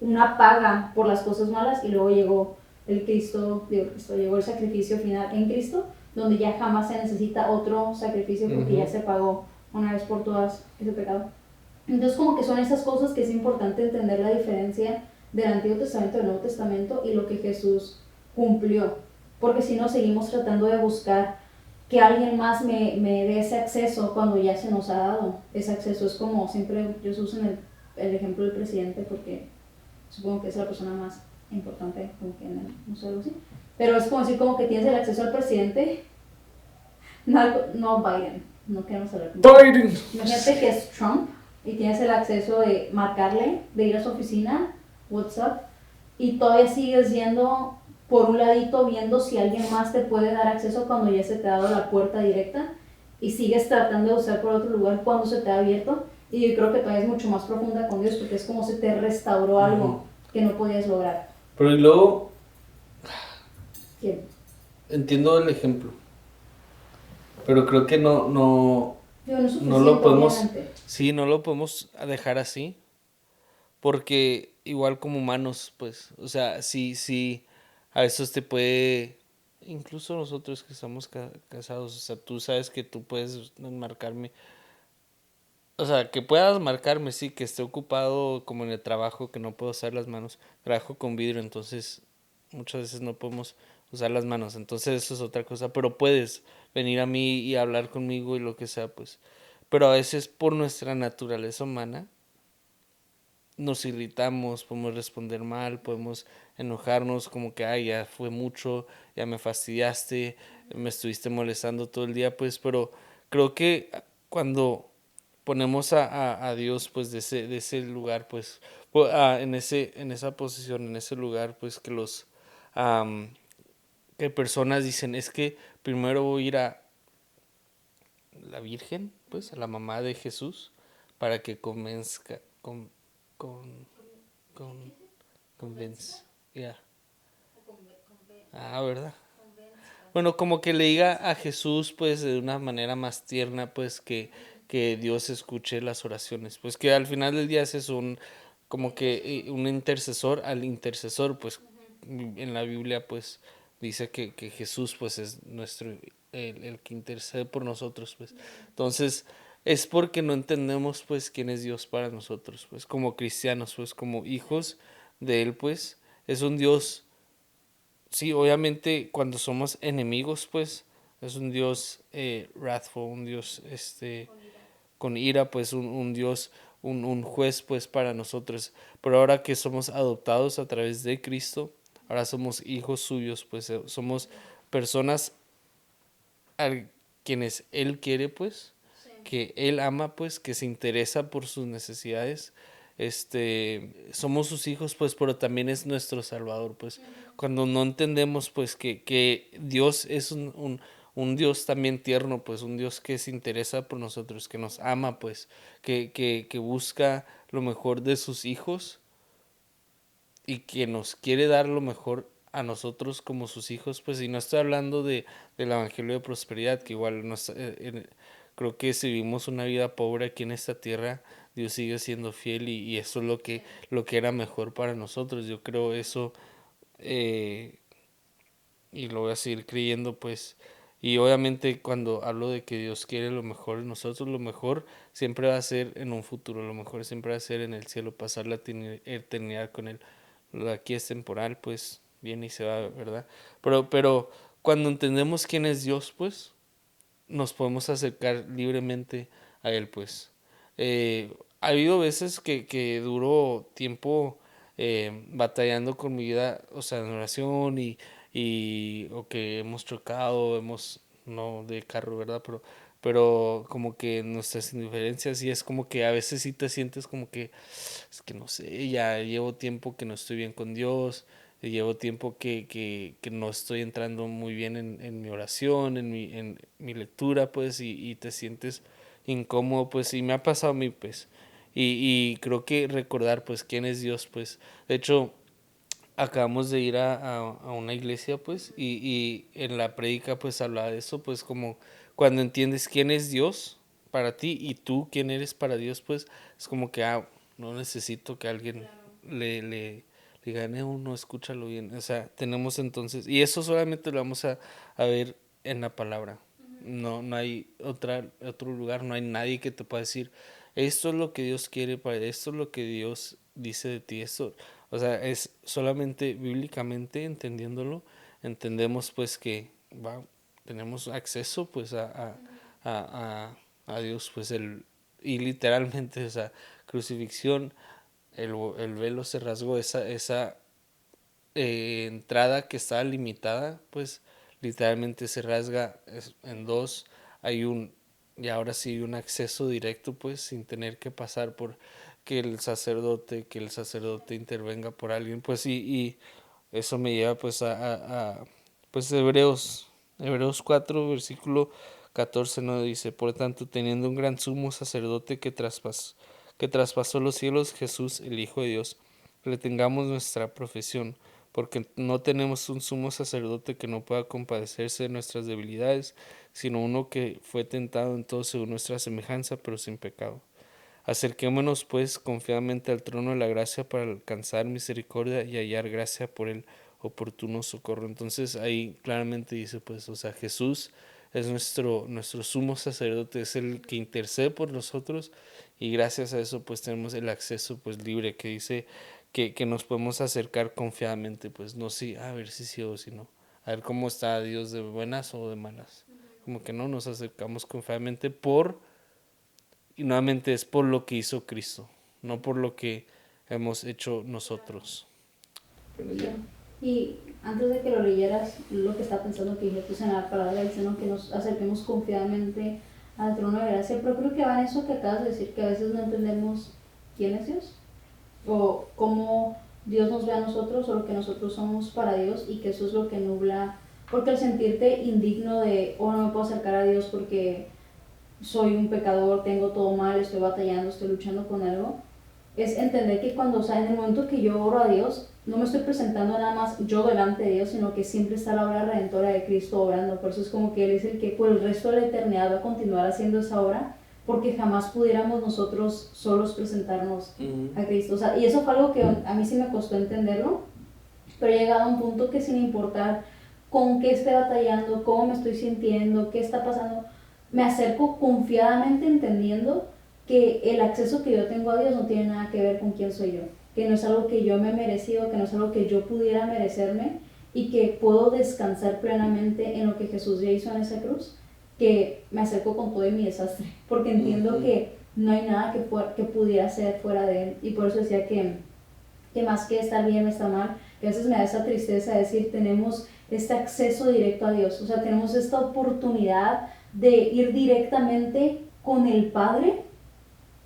Speaker 1: una paga por las cosas malas. Y luego llegó llegó el sacrificio final en Cristo, donde ya jamás se necesita otro sacrificio, porque ya se pagó una vez por todas ese pecado. Entonces, como que son esas cosas que es importante entender la diferencia del Antiguo Testamento y del Nuevo Testamento y lo que Jesús cumplió. Porque si no, seguimos tratando de buscar que alguien más me dé ese acceso cuando ya se nos ha dado ese acceso. Es como siempre, yo uso el ejemplo del presidente, porque supongo que es la persona más importante, como que en el, no sé, algo así. Pero es como decir, como que tienes el acceso al presidente, no Biden, no queremos hablar con
Speaker 2: Biden.
Speaker 1: Imagínate que es Trump y tienes el acceso de marcarle, de ir a su oficina, WhatsApp, y todavía sigues yendo por un ladito viendo si alguien más te puede dar acceso cuando ya se te ha dado la puerta directa, y sigues tratando de usar por otro lugar cuando se te ha abierto. Y yo creo que todavía es mucho más profunda con Dios, porque es como si te restauró algo que no podías lograr.
Speaker 2: Pero y luego,
Speaker 1: ¿Quién?
Speaker 2: entiendo el ejemplo, pero creo que no
Speaker 1: es
Speaker 2: no lo podemos,
Speaker 1: obviamente.
Speaker 2: sí, no lo podemos dejar así, porque igual como humanos, pues, o sea, sí, a veces te puede, incluso nosotros que estamos casados, o sea, tú sabes que tú puedes marcarme, o sea, que puedas marcarme, sí, que esté ocupado como en el trabajo, que no puedo usar las manos, trabajo con vidrio, entonces muchas veces no podemos usar las manos, entonces eso es otra cosa, pero puedes venir a mí y hablar conmigo y lo que sea, pues, pero a veces por nuestra naturaleza humana nos irritamos, podemos responder mal, podemos enojarnos como que, ay, ya fue mucho, ya me fastidiaste, me estuviste molestando todo el día, pues, pero creo que cuando ponemos a Dios pues de ese lugar, pues en esa posición, en ese lugar, pues am, que personas dicen, es que primero voy a ir a la Virgen, pues a la mamá de Jesús, para que convenzca, con, con, convence, ya. ¿Verdad? Bueno, como que le diga a Jesús, pues, de una manera más tierna, pues, que Dios escuche las oraciones. Pues que al final del día es como que un intercesor al intercesor, pues, en la Biblia, pues, dice que Jesús, pues, es el que intercede por nosotros, pues. Entonces, es porque no entendemos, pues, quién es Dios para nosotros, pues, como cristianos, pues, como hijos de Él, pues, es un Dios. Sí, obviamente cuando somos enemigos, pues es un Dios wrathful, un Dios con ira, pues un Dios, un juez, pues para nosotros. Pero ahora que somos adoptados a través de Cristo, ahora somos hijos suyos, pues somos personas a quienes Él quiere, pues, que Él ama, pues, que se interesa por sus necesidades. Somos sus hijos, pues, pero también es nuestro Salvador, pues. Cuando no entendemos, pues, que Dios es un Dios también tierno, pues, un Dios que se interesa por nosotros, que nos ama, pues, que busca lo mejor de sus hijos y que nos quiere dar lo mejor a nosotros como sus hijos, pues, y no estoy hablando del Evangelio de Prosperidad, que igual creo que si vivimos una vida pobre aquí en esta tierra, Dios sigue siendo fiel y eso es lo que era mejor para nosotros. Yo creo eso, eh, y lo voy a seguir creyendo, pues, y obviamente cuando hablo de que Dios quiere lo mejor en nosotros, lo mejor siempre va a ser en un futuro, lo mejor siempre va a ser en el cielo, pasar la eternidad con Él. Lo de aquí es temporal, pues viene y se va, ¿verdad? Pero cuando entendemos quién es Dios, pues nos podemos acercar libremente a Él, pues. Ha habido veces que duro tiempo batallando con mi vida, o sea, en oración o que hemos chocado, no de carro, ¿verdad? Pero como que nuestras indiferencias y es como que a veces sí te sientes como que, es que no sé, ya llevo tiempo que no estoy bien con Dios, llevo tiempo que no estoy entrando muy bien en mi oración, en mi lectura, pues, y te sientes incómodo, pues, y me ha pasado a mí, pues, y creo que recordar, pues, quién es Dios, pues, de hecho, acabamos de ir a una iglesia, pues, y en la prédica, pues, hablaba de eso, pues, como cuando entiendes quién es Dios para ti y tú quién eres para Dios, pues, es como que, no necesito que alguien le, le, le gane uno, escúchalo bien, o sea, tenemos entonces, y eso solamente lo vamos a ver en la palabra, no hay otro lugar, no hay nadie que te pueda decir, esto es lo que Dios quiere para esto es lo que Dios dice de ti, esto, o sea, es solamente bíblicamente entendiéndolo, entendemos pues que tenemos acceso pues a, a Dios, pues y literalmente, o sea, crucifixión, el velo se rasgó, esa entrada que estaba limitada, pues literalmente se rasga en dos, hay y ahora sí un acceso directo, pues sin tener que pasar por que el sacerdote intervenga por alguien, pues y eso me lleva pues pues Hebreos 4 versículo 14 no dice, por tanto, teniendo un gran sumo sacerdote que traspasó los cielos, Jesús, el Hijo de Dios, le tengamos nuestra profesión, porque no tenemos un sumo sacerdote que no pueda compadecerse de nuestras debilidades, sino uno que fue tentado en todo según nuestra semejanza, pero sin pecado. Acerquémonos pues confiadamente al trono de la gracia para alcanzar misericordia y hallar gracia por el oportuno socorro. Entonces ahí claramente dice pues, o sea, Jesús es nuestro sumo sacerdote, es el que intercede por nosotros y gracias a eso pues tenemos el acceso pues libre que dice que nos podemos acercar confiadamente, pues no si a ver si sí o si no, a ver cómo está Dios de buenas o de malas. Como que no nos acercamos confiadamente y nuevamente es por lo que hizo Cristo, no por lo que hemos hecho nosotros. Pero
Speaker 1: Sí.
Speaker 2: ya.
Speaker 1: Y antes de que lo leyeras, lo que estaba pensando que dije, pues en la palabra dice, ¿no? Que nos acerquemos confiadamente al trono de gracia, pero creo que va en eso que acabas de decir, que a veces no entendemos quién es Dios, o cómo Dios nos ve a nosotros, o lo que nosotros somos para Dios, y que eso es lo que nubla, porque al sentirte indigno de, oh, no me puedo acercar a Dios porque soy un pecador, tengo todo mal, estoy batallando, estoy luchando con algo, es entender que cuando, o sea, en el momento que yo oro a Dios, no me estoy presentando nada más yo delante de Dios, sino que siempre está la obra redentora de Cristo obrando. Por eso es como que Él es el que por el resto de la eternidad va a continuar haciendo esa obra, porque jamás pudiéramos nosotros solos presentarnos a Cristo. O sea, y eso fue algo que a mí sí me costó entenderlo, pero he llegado a un punto que sin importar con qué esté batallando, cómo me estoy sintiendo, qué está pasando, me acerco confiadamente entendiendo que el acceso que yo tengo a Dios no tiene nada que ver con quién soy yo, que no es algo que yo me he merecido, que no es algo que yo pudiera merecerme, y que puedo descansar plenamente en lo que Jesús ya hizo en esa cruz, que me acerco con todo y mi desastre, porque entiendo que no hay nada que pudiera ser fuera de Él. Y por eso decía que más que estar bien o estar mal, que a veces me da esa tristeza de decir, tenemos este acceso directo a Dios, o sea, tenemos esta oportunidad de ir directamente con el Padre,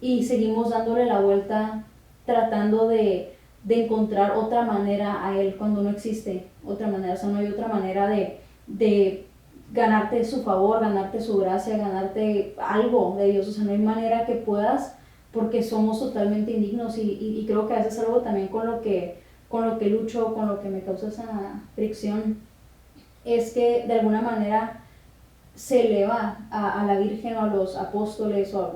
Speaker 1: y seguimos dándole la vuelta tratando de encontrar otra manera a Él cuando no existe otra manera. O sea, no hay otra manera de ganarte su favor, ganarte su gracia, ganarte algo de Dios. O sea, no hay manera que puedas, porque somos totalmente indignos, y creo que a veces algo también con lo que lucho, con lo que me causa esa fricción, es que de alguna manera se eleva a la Virgen o a los apóstoles, o a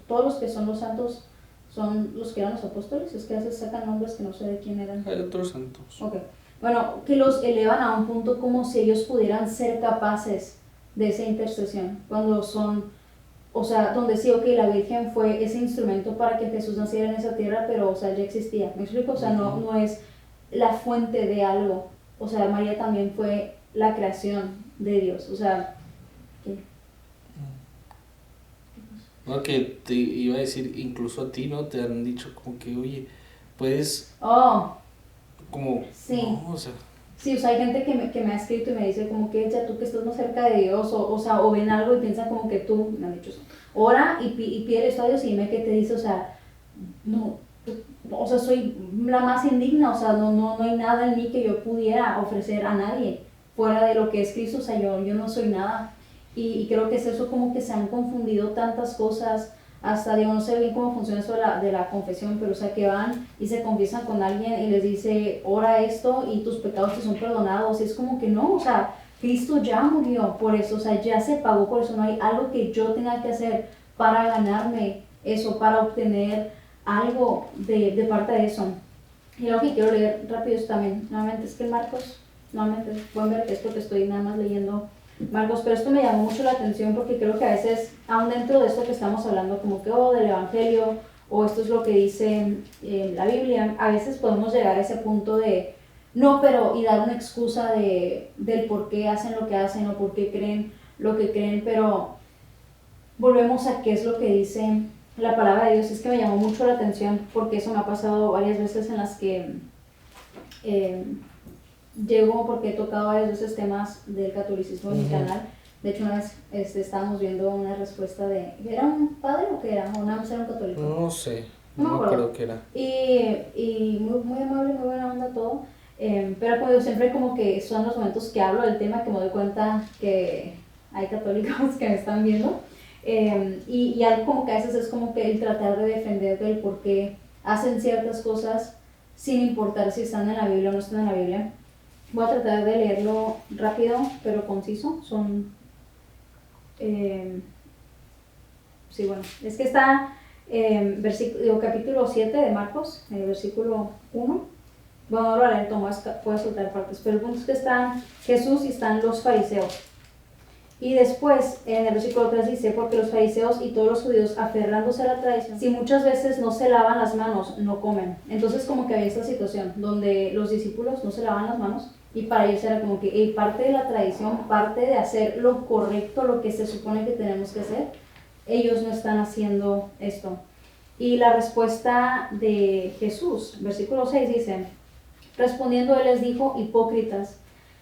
Speaker 1: todos los que son los santos, son los que eran los apóstoles. Es que a veces sacan nombres que no sé de quién eran.
Speaker 2: Hay otros santos.
Speaker 1: Okay. Bueno, que los elevan a un punto como si ellos pudieran ser capaces de esa intercesión, cuando son, o sea, donde sí, ok, la Virgen fue ese instrumento para que Jesús naciera en esa tierra, pero, o sea, ya existía, ¿me explico? O sea, no es la fuente de algo, o sea, María también fue la creación de Dios, o sea, ¿qué?
Speaker 2: No, que te iba a decir, incluso a ti, ¿no? Te han dicho como que, oye, puedes, como,
Speaker 1: sí.
Speaker 2: no, o sea,
Speaker 1: sí, o sea, hay gente que me ha escrito y me dice como que, ya tú que estás más cerca de Dios, o ven algo y piensan como que tú, me han dicho eso, ora y pide esto a Dios, y dime qué te dice, o sea, no, o sea, soy la más indigna, o sea, no hay nada en mí que yo pudiera ofrecer a nadie, fuera de lo que es Cristo, o sea, yo no soy nada, y creo que es eso, como que se han confundido tantas cosas, hasta yo no sé bien cómo funciona eso de la confesión, pero o sea, que van y se confiesan con alguien y les dice, ora esto y tus pecados te son perdonados, y es como que no, o sea, Cristo ya murió por eso, o sea, ya se pagó por eso, no hay algo que yo tenga que hacer para ganarme eso, para obtener algo de parte de eso. Y lo que quiero leer rápido es también, nuevamente, es que Marcos, nuevamente, pueden ver que esto que estoy nada más leyendo Marcos, pero esto me llamó mucho la atención, porque creo que a veces, aún dentro de esto que estamos hablando, como que, del Evangelio, o esto es lo que dice la Biblia, a veces podemos llegar a ese punto de, no, pero, y dar una excusa del por qué hacen lo que hacen, o por qué creen lo que creen, pero volvemos a qué es lo que dice la palabra de Dios. Es que me llamó mucho la atención, porque eso me ha pasado varias veces en las que llego, porque he tocado varias veces temas del catolicismo en mi canal. De hecho, una vez estábamos viendo una respuesta de, ¿era un padre o qué era? ¿O nada más era un católico?
Speaker 2: no sé, no me acuerdo qué era.
Speaker 1: Y muy, muy amable, muy buena onda todo. Pero como yo siempre, como que son los momentos que hablo del tema que me doy cuenta que hay católicos que me están viendo. Y algo como que a veces es como que el tratar de defender del por qué hacen ciertas cosas, sin importar si están en la Biblia o no están en la Biblia. Voy a tratar de leerlo rápido, pero conciso. Son... sí, bueno, es que está capítulo 7 de Marcos, versículo 1. Bueno, ahora leer, Tomás puede soltar partes, pero el punto es que están Jesús y están los fariseos. Y después, en el versículo 3 dice, porque los fariseos y todos los judíos, aferrándose a la tradición, si muchas veces no se lavan las manos, no comen. Entonces como que había esta situación donde los discípulos no se lavan las manos, y para ellos era como que parte de la tradición, parte de hacer lo correcto, lo que se supone que tenemos que hacer, ellos no están haciendo esto. Y la respuesta de Jesús, versículo 6 dice, respondiendo él les dijo, hipócritas,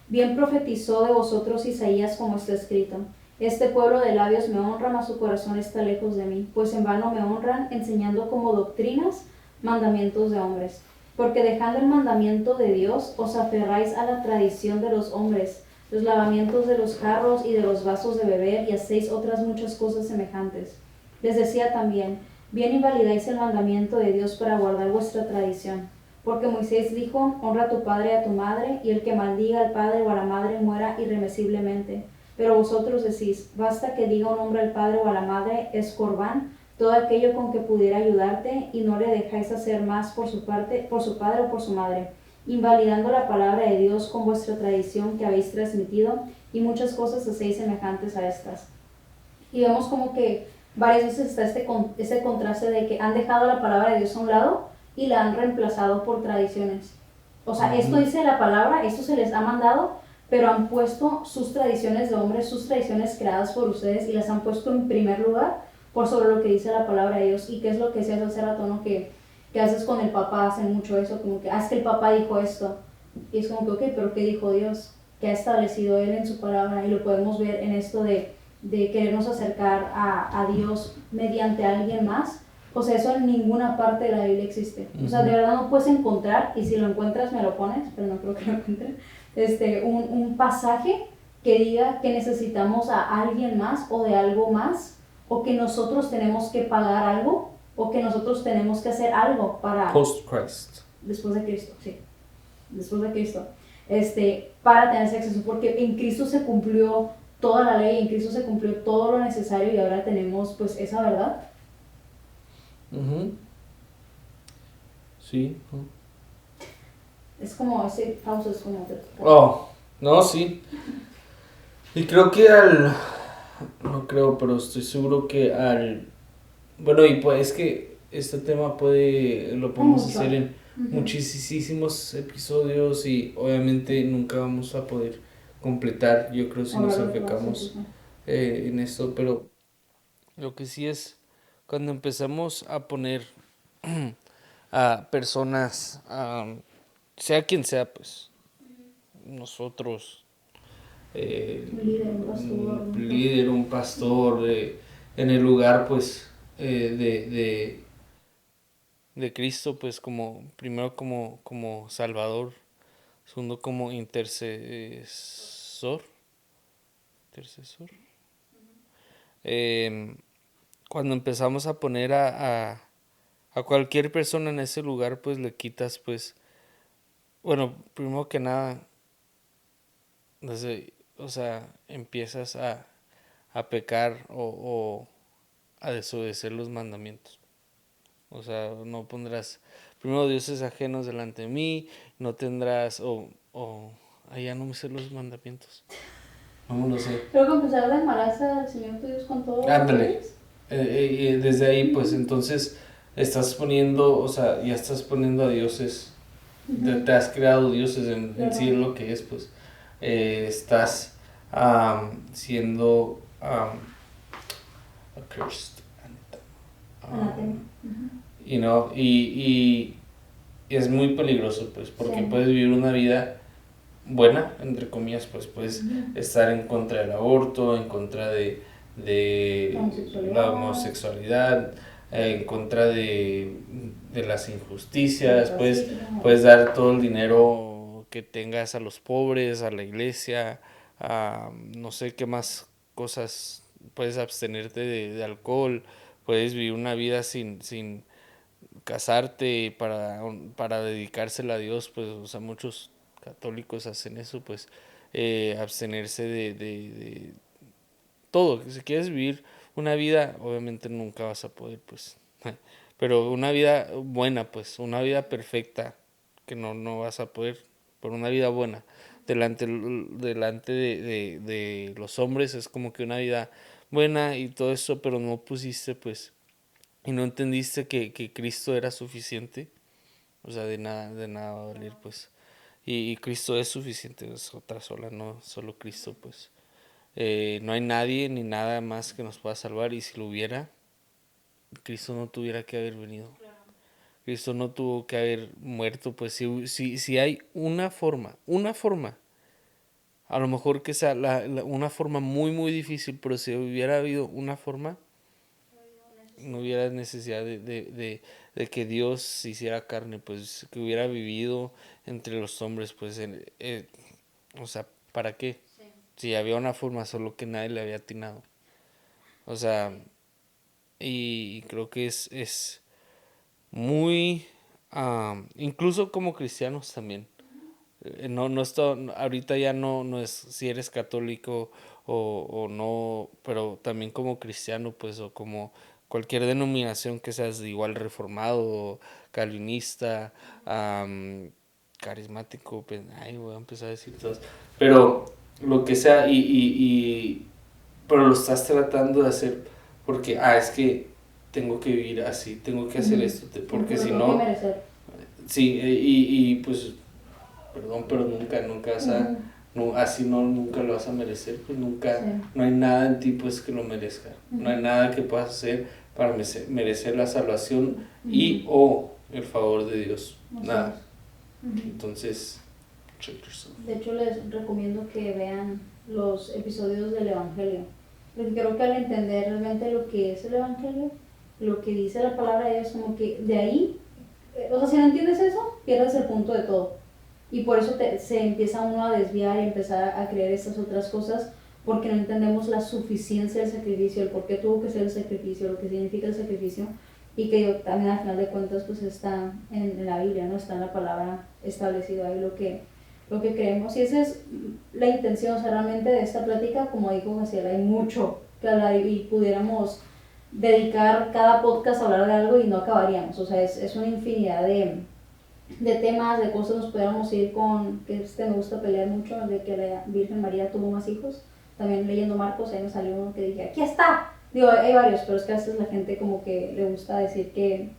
Speaker 1: bien profetizó de vosotros Isaías como está escrito, Este pueblo de labios me honra, mas su corazón está lejos de mí, pues en vano me honran, enseñando como doctrinas mandamientos de hombres. Porque dejando el mandamiento de Dios, os aferráis a la tradición de los hombres, los lavamientos de los jarros y de los vasos de beber, y hacéis otras muchas cosas semejantes. Les decía también, bien invalidáis el mandamiento de Dios para guardar vuestra tradición. Porque Moisés dijo, honra a tu padre y a tu madre, y el que maldiga al padre o a la madre muera irremisiblemente. Pero vosotros decís, basta que diga un hombre al padre o a la madre, es corbán, todo aquello con que pudiera ayudarte, y no le dejáis hacer más por su parte, por su padre o por su madre, invalidando la palabra de Dios con vuestra tradición que habéis transmitido, y muchas cosas hacéis semejantes a estas. Y vemos como que varias veces está este contraste de que han dejado la palabra de Dios a un lado y la han reemplazado por tradiciones. O sea, esto dice la palabra, esto se les ha mandado, pero han puesto sus tradiciones de hombres, sus tradiciones creadas por ustedes, y las han puesto en primer lugar por sobre lo que dice la palabra de Dios. Y qué es lo que decías hace rato, ¿no? Que a veces con el papá hacen mucho eso, como que, es que el papá dijo esto. Y es como que, ok, pero ¿qué dijo Dios? ¿Qué ha establecido Él en su palabra? Y lo podemos ver en esto de querernos acercar a Dios mediante alguien más. O sea, eso en ninguna parte de la Biblia existe. O sea, de verdad no puedes encontrar, y si lo encuentras me lo pones, pero no creo que lo encuentres, un pasaje que diga que necesitamos a alguien más o de algo más, o que nosotros tenemos que pagar algo, o que nosotros tenemos que hacer algo para...
Speaker 2: Post-Christ.
Speaker 1: Después de Cristo, sí. Después de Cristo. Para tener ese acceso, porque en Cristo se cumplió toda la ley, en Cristo se cumplió todo lo necesario, y ahora tenemos pues esa verdad.
Speaker 2: Sí.
Speaker 1: Es como ese pausa, es como...
Speaker 2: Oh, no, sí. Y creo que no creo, pero estoy seguro que bueno, y pues es que este tema lo podemos hacer en muchísimos episodios, y obviamente nunca vamos a poder completar, yo creo, si nos enfocamos en esto, pero lo que sí es cuando empezamos a poner a personas, sea quien sea, pues nosotros, un líder, un pastor, en el lugar, pues, de Cristo, pues, como primero como Salvador, segundo como intercesor. Cuando empezamos a poner a cualquier persona en ese lugar, pues le quitas, pues, bueno, primero que nada, o sea, empiezas a pecar o a desobedecer los mandamientos. O sea, no pondrás primero dioses ajenos delante de mí, no tendrás, ya no me sé los mandamientos. No me lo sé.
Speaker 1: Creo que empezar de amarás al Señor tu Dios con todo.
Speaker 2: Ándale. Desde ahí, pues entonces estás poniendo, o sea, ya estás poniendo a dioses. Te has creado dioses en sí, es lo que es, pues. Estás siendo accursed. Y es muy peligroso, pues, porque puedes vivir una vida buena, entre comillas, pues puedes estar en contra del aborto, en contra de la homosexualidad, en contra de las injusticias, puedes dar todo el dinero que tengas a los pobres, a la iglesia, a no sé qué más cosas, puedes abstenerte de alcohol, puedes vivir una vida sin casarte para dedicársela a Dios, pues, o sea, muchos católicos hacen eso, pues, abstenerse de todo. Si quieres vivir una vida, obviamente nunca vas a poder, pues, pero una vida buena, pues, una vida perfecta, que no vas a poder, por una vida buena, delante de los hombres, es como que una vida buena y todo eso, pero no pusiste, pues, y no entendiste que Cristo era suficiente, o sea, de nada va a valer, pues. Y Cristo es suficiente, es otra sola, no solo Cristo, pues. No hay nadie ni nada más que nos pueda salvar, y si lo hubiera, Cristo no tuviera que haber venido. Cristo no tuvo que haber muerto, pues si hay una forma A lo mejor que sea una forma muy, muy difícil, pero si hubiera habido una forma, no hubiera necesidad de que Dios se hiciera carne, pues que hubiera vivido entre los hombres, pues, o sea, ¿para qué?
Speaker 1: Sí.
Speaker 2: Si había una forma, solo que nadie le había atinado. O sea, y creo que es muy, incluso como cristianos también. No, no está, ahorita ya no es si eres católico o no, pero también como cristiano, pues, o como cualquier denominación que seas igual reformado, calvinista, am, carismático, pues, ay, voy a empezar a decir todas, pero lo que sea, pero lo estás tratando de hacer porque, es que tengo que vivir así, tengo que hacer esto, porque si no, sí, pues perdón, pero nunca vas a, no, así no, nunca lo vas a merecer, pues nunca, sí. No hay nada en ti pues que lo merezca, no hay nada que puedas hacer para merecer la salvación y o el favor de Dios, nada. Entonces, check yourself.
Speaker 1: De hecho, les recomiendo que vean los episodios del Evangelio, porque creo que al entender realmente lo que es el Evangelio, lo que dice la palabra de Dios, como que de ahí, o sea, si no entiendes eso, pierdes el punto de todo. Y por eso se empieza uno a desviar y empezar a creer estas otras cosas, porque no entendemos la suficiencia del sacrificio, el por qué tuvo que ser el sacrificio, lo que significa el sacrificio, y que también al final de cuentas pues está en la Biblia, ¿no? Está en la palabra establecido ahí lo que creemos. Y esa es la intención, o sea, realmente de esta plática, como dijo Jaciel, hay mucho que hablar y pudiéramos dedicar cada podcast a hablar de algo y no acabaríamos, o sea, es una infinidad de temas, de cosas. Nos pudiéramos ir con, que me gusta pelear mucho, de que la Virgen María tuvo más hijos. También leyendo Marcos, ahí me salió uno que dije, aquí está. Digo, hay varios, pero es que a veces la gente como que le gusta decir que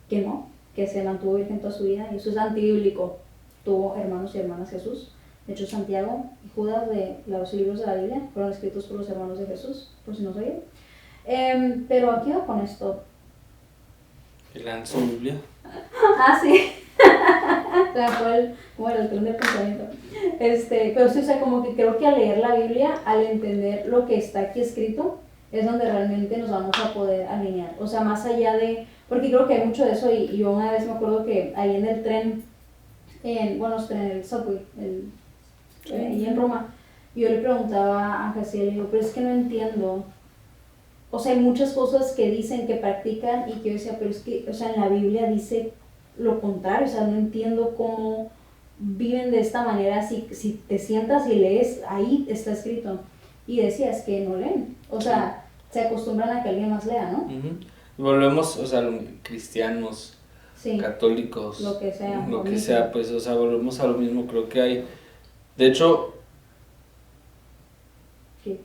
Speaker 1: no, que se mantuvo virgen toda su vida, y eso es antibíblico. Tuvo hermanos y hermanas Jesús. De hecho, Santiago y Judas, de los libros de la Biblia, fueron escritos por los hermanos de Jesús, por si no sabían. Pero aquí va con esto.
Speaker 2: ¿Que lean su Biblia?
Speaker 1: Sí. Como el tren del pensamiento. Pero sí, o sea, como que creo que al leer la Biblia, al entender lo que está aquí escrito, es donde realmente nos vamos a poder alinear. O sea, más allá de, porque creo que hay mucho de eso, y yo una vez me acuerdo que ahí en el tren, en el subway, ahí en Roma, yo le preguntaba a Jaciel, le digo, pero es que no entiendo. O sea, hay muchas cosas que dicen, que practican, y que yo decía, pero es que, o sea, en la Biblia dice lo contrario, o sea, no entiendo cómo viven de esta manera. Si te sientas y lees, ahí está escrito. Y decías que no leen, o sea, se acostumbran a que alguien más lea, ¿no?
Speaker 2: Volvemos, o sea, cristianos, sí, católicos,
Speaker 1: lo que
Speaker 2: sea, pues, o sea, volvemos a lo mismo. Creo que hay, de hecho,
Speaker 1: sí.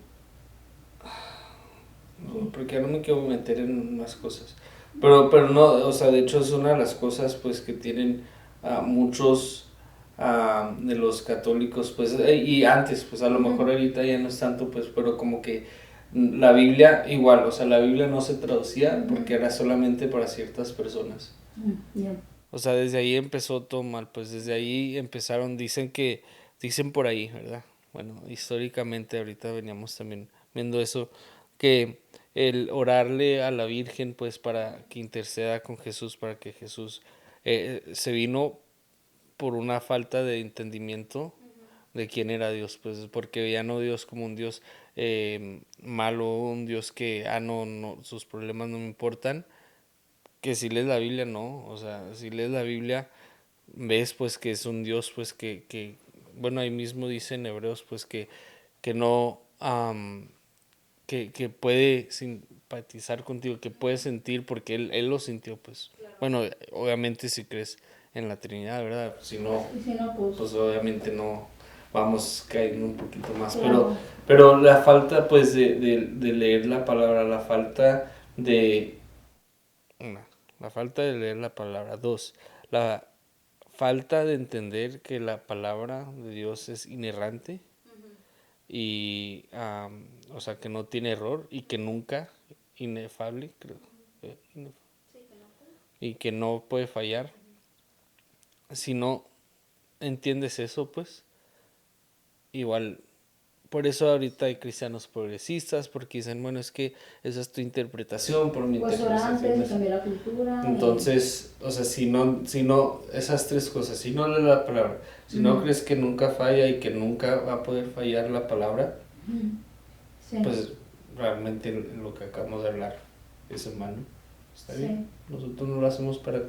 Speaker 2: No, porque no me quiero meter en más cosas. Pero no, o sea, de hecho es una de las cosas pues que tienen muchos de los católicos, pues, y antes, pues a lo mejor ahorita ya no es tanto, pues, pero como que la Biblia igual, o sea, la Biblia no se traducía porque era solamente para ciertas personas. O sea, desde ahí empezó todo mal, pues desde ahí empezaron, dicen por ahí, ¿verdad? Bueno, históricamente ahorita veníamos también viendo eso, que el orarle a la Virgen pues para que interceda con Jesús, para que Jesús se vino por una falta de entendimiento de quién era Dios, pues porque veían a Dios como un Dios malo, un Dios que, no, sus problemas no me importan, que si lees la Biblia no, o sea, si lees la Biblia ves pues que es un Dios pues que bueno, ahí mismo dice en Hebreos pues que no, que puede simpatizar contigo, que puede sentir porque él lo sintió, pues. Claro. Bueno, obviamente si crees en la Trinidad, ¿verdad? Si no, pues obviamente no vamos cayendo un poquito más. Claro. Pero la falta pues de leer la palabra, la falta de... la falta de leer la palabra. Dos, la falta de entender que la palabra de Dios es inerrante y o sea que no tiene error y que nunca, inefable creo, y que no puede fallar. Si no entiendes eso, pues igual, por eso ahorita hay cristianos progresistas, porque dicen, bueno, es que esa es tu interpretación, por mi
Speaker 1: Pues
Speaker 2: interpretación
Speaker 1: orantes,
Speaker 2: es...
Speaker 1: cambió la cultura.
Speaker 2: Entonces, o sea, si no, esas tres cosas, si no lees la palabra, si no crees que nunca falla y que nunca va a poder fallar la palabra,
Speaker 1: Sí.
Speaker 2: pues realmente lo que acabamos de hablar es en vano. Está bien. Nosotros no lo hacemos para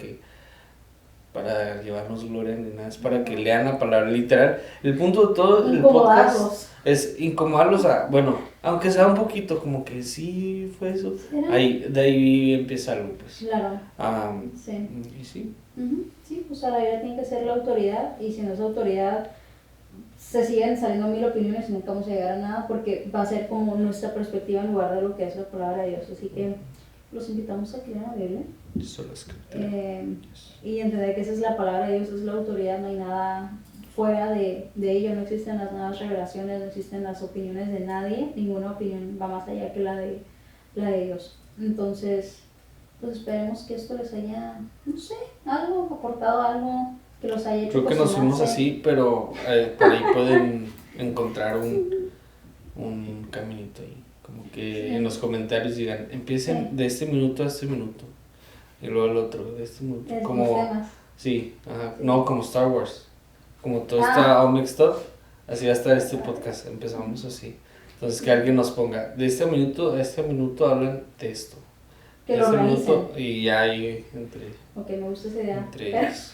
Speaker 2: llevarnos gloria ni nada, es para que lean la palabra literal. El punto de todo el podcast es incomodarlos bueno, aunque sea un poquito como que sí fue eso, de ahí empieza algo, pues.
Speaker 1: Claro.
Speaker 2: Sí. Y sí.
Speaker 1: Sí, pues a la vida tiene que ser la autoridad, y si no es autoridad, se siguen saliendo mil opiniones y nunca vamos a llegar a nada, porque va a ser como nuestra perspectiva en lugar de lo que es la palabra de Dios. Así que los invitamos a que lean la Biblia. Y entender que esa es la palabra de Dios, es la autoridad, no hay nada fuera de ello, no existen las nuevas revelaciones, no existen las opiniones de nadie, ninguna opinión va más allá que la de Dios. Entonces, pues esperemos que esto les haya, no sé, aportado algo, que los haya hecho.
Speaker 2: Creo que nos fuimos así, pero por ahí pueden encontrar un caminito ahí. Como que en los comentarios digan, empiecen de este minuto a este minuto. Y luego el otro, de este minuto. Como, sí, no como Star Wars. Como todo está all mixed up, así va a estar este podcast. Empezamos así. Entonces que alguien nos ponga, de este minuto a este minuto hablan de esto.
Speaker 1: Que lo organicen.
Speaker 2: Y ya hay entre...
Speaker 1: Ok, me gusta esa idea.
Speaker 2: Entre ellos.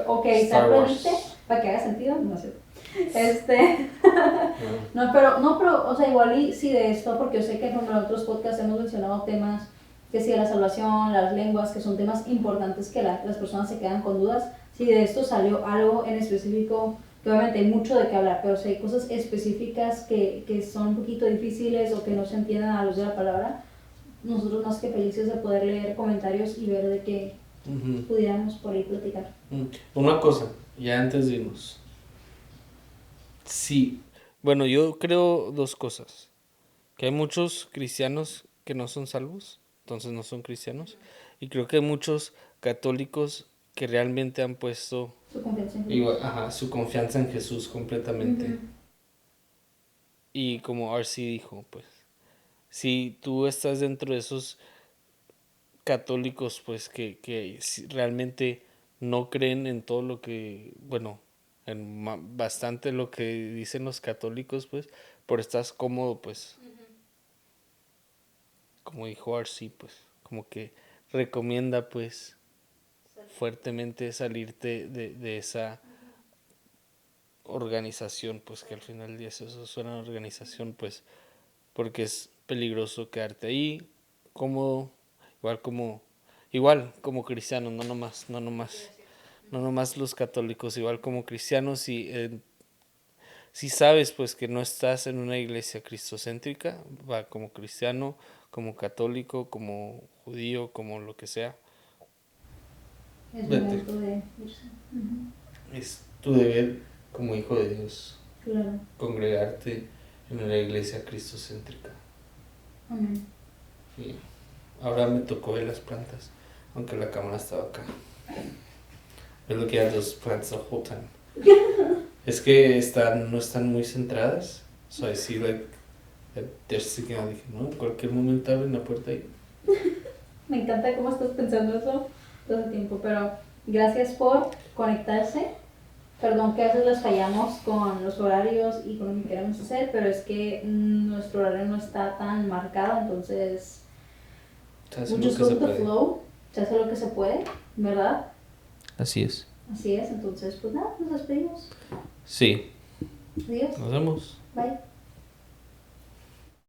Speaker 1: Ok, Star Wars. Para que haga sentido, no sé. No, pero, o sea, igual y sí de esto, porque yo sé que en otros podcasts hemos mencionado temas que sí de la salvación, las lenguas, que son temas importantes que las personas se quedan con dudas. Si de esto salió algo en específico, que obviamente hay mucho de qué hablar, pero si hay cosas específicas que son un poquito difíciles o que no se entienden a la luz de la palabra, nosotros más que felices de poder leer comentarios y ver de qué pudiéramos por ahí platicar.
Speaker 2: Una cosa, ya antes de irnos. Sí, bueno, yo creo dos cosas. Que hay muchos cristianos que no son salvos, entonces no son cristianos. Y creo que hay muchos católicos que realmente han puesto
Speaker 1: su confianza en Jesús.
Speaker 2: Su confianza en Jesús completamente. Y como RC dijo, pues, si tú estás dentro de esos católicos, pues, que realmente no creen en todo lo que, bueno, en bastante lo que dicen los católicos, pues, por estás cómodo, pues, como dijo RC, pues, como que recomienda, pues, fuertemente salirte de esa organización, pues, que al final del día eso suena a organización, pues, porque es peligroso quedarte ahí, cómodo, igual como cristianos, no nomás los católicos, igual como cristianos, si sabes pues que no estás en una iglesia cristocéntrica, va como cristiano, como católico, como judío, como lo que sea.
Speaker 1: Es momento de irse.
Speaker 2: Es tu deber como hijo de Dios.
Speaker 1: Claro.
Speaker 2: Congregarte en una iglesia cristocéntrica.
Speaker 1: Amén.
Speaker 2: Y ahora me tocó ver las plantas, aunque la cámara estaba acá. We're looking at those plants the whole time. Es que no están muy centradas. So I see like that they're sticking out. Dije, no, en cualquier momento abren la puerta ahí.
Speaker 1: Me encanta cómo estás pensando eso todo el tiempo, pero gracias por conectarse. Perdón que a veces les fallamos con los horarios y con lo que queremos hacer, pero es que nuestro horario no está tan marcado, entonces we just go with the flow, se hace lo que se puede, ¿verdad?
Speaker 2: Así es.
Speaker 1: Así es, entonces pues nada, nos despedimos.
Speaker 2: Sí.
Speaker 1: Adiós.
Speaker 2: Nos vemos.
Speaker 1: Bye.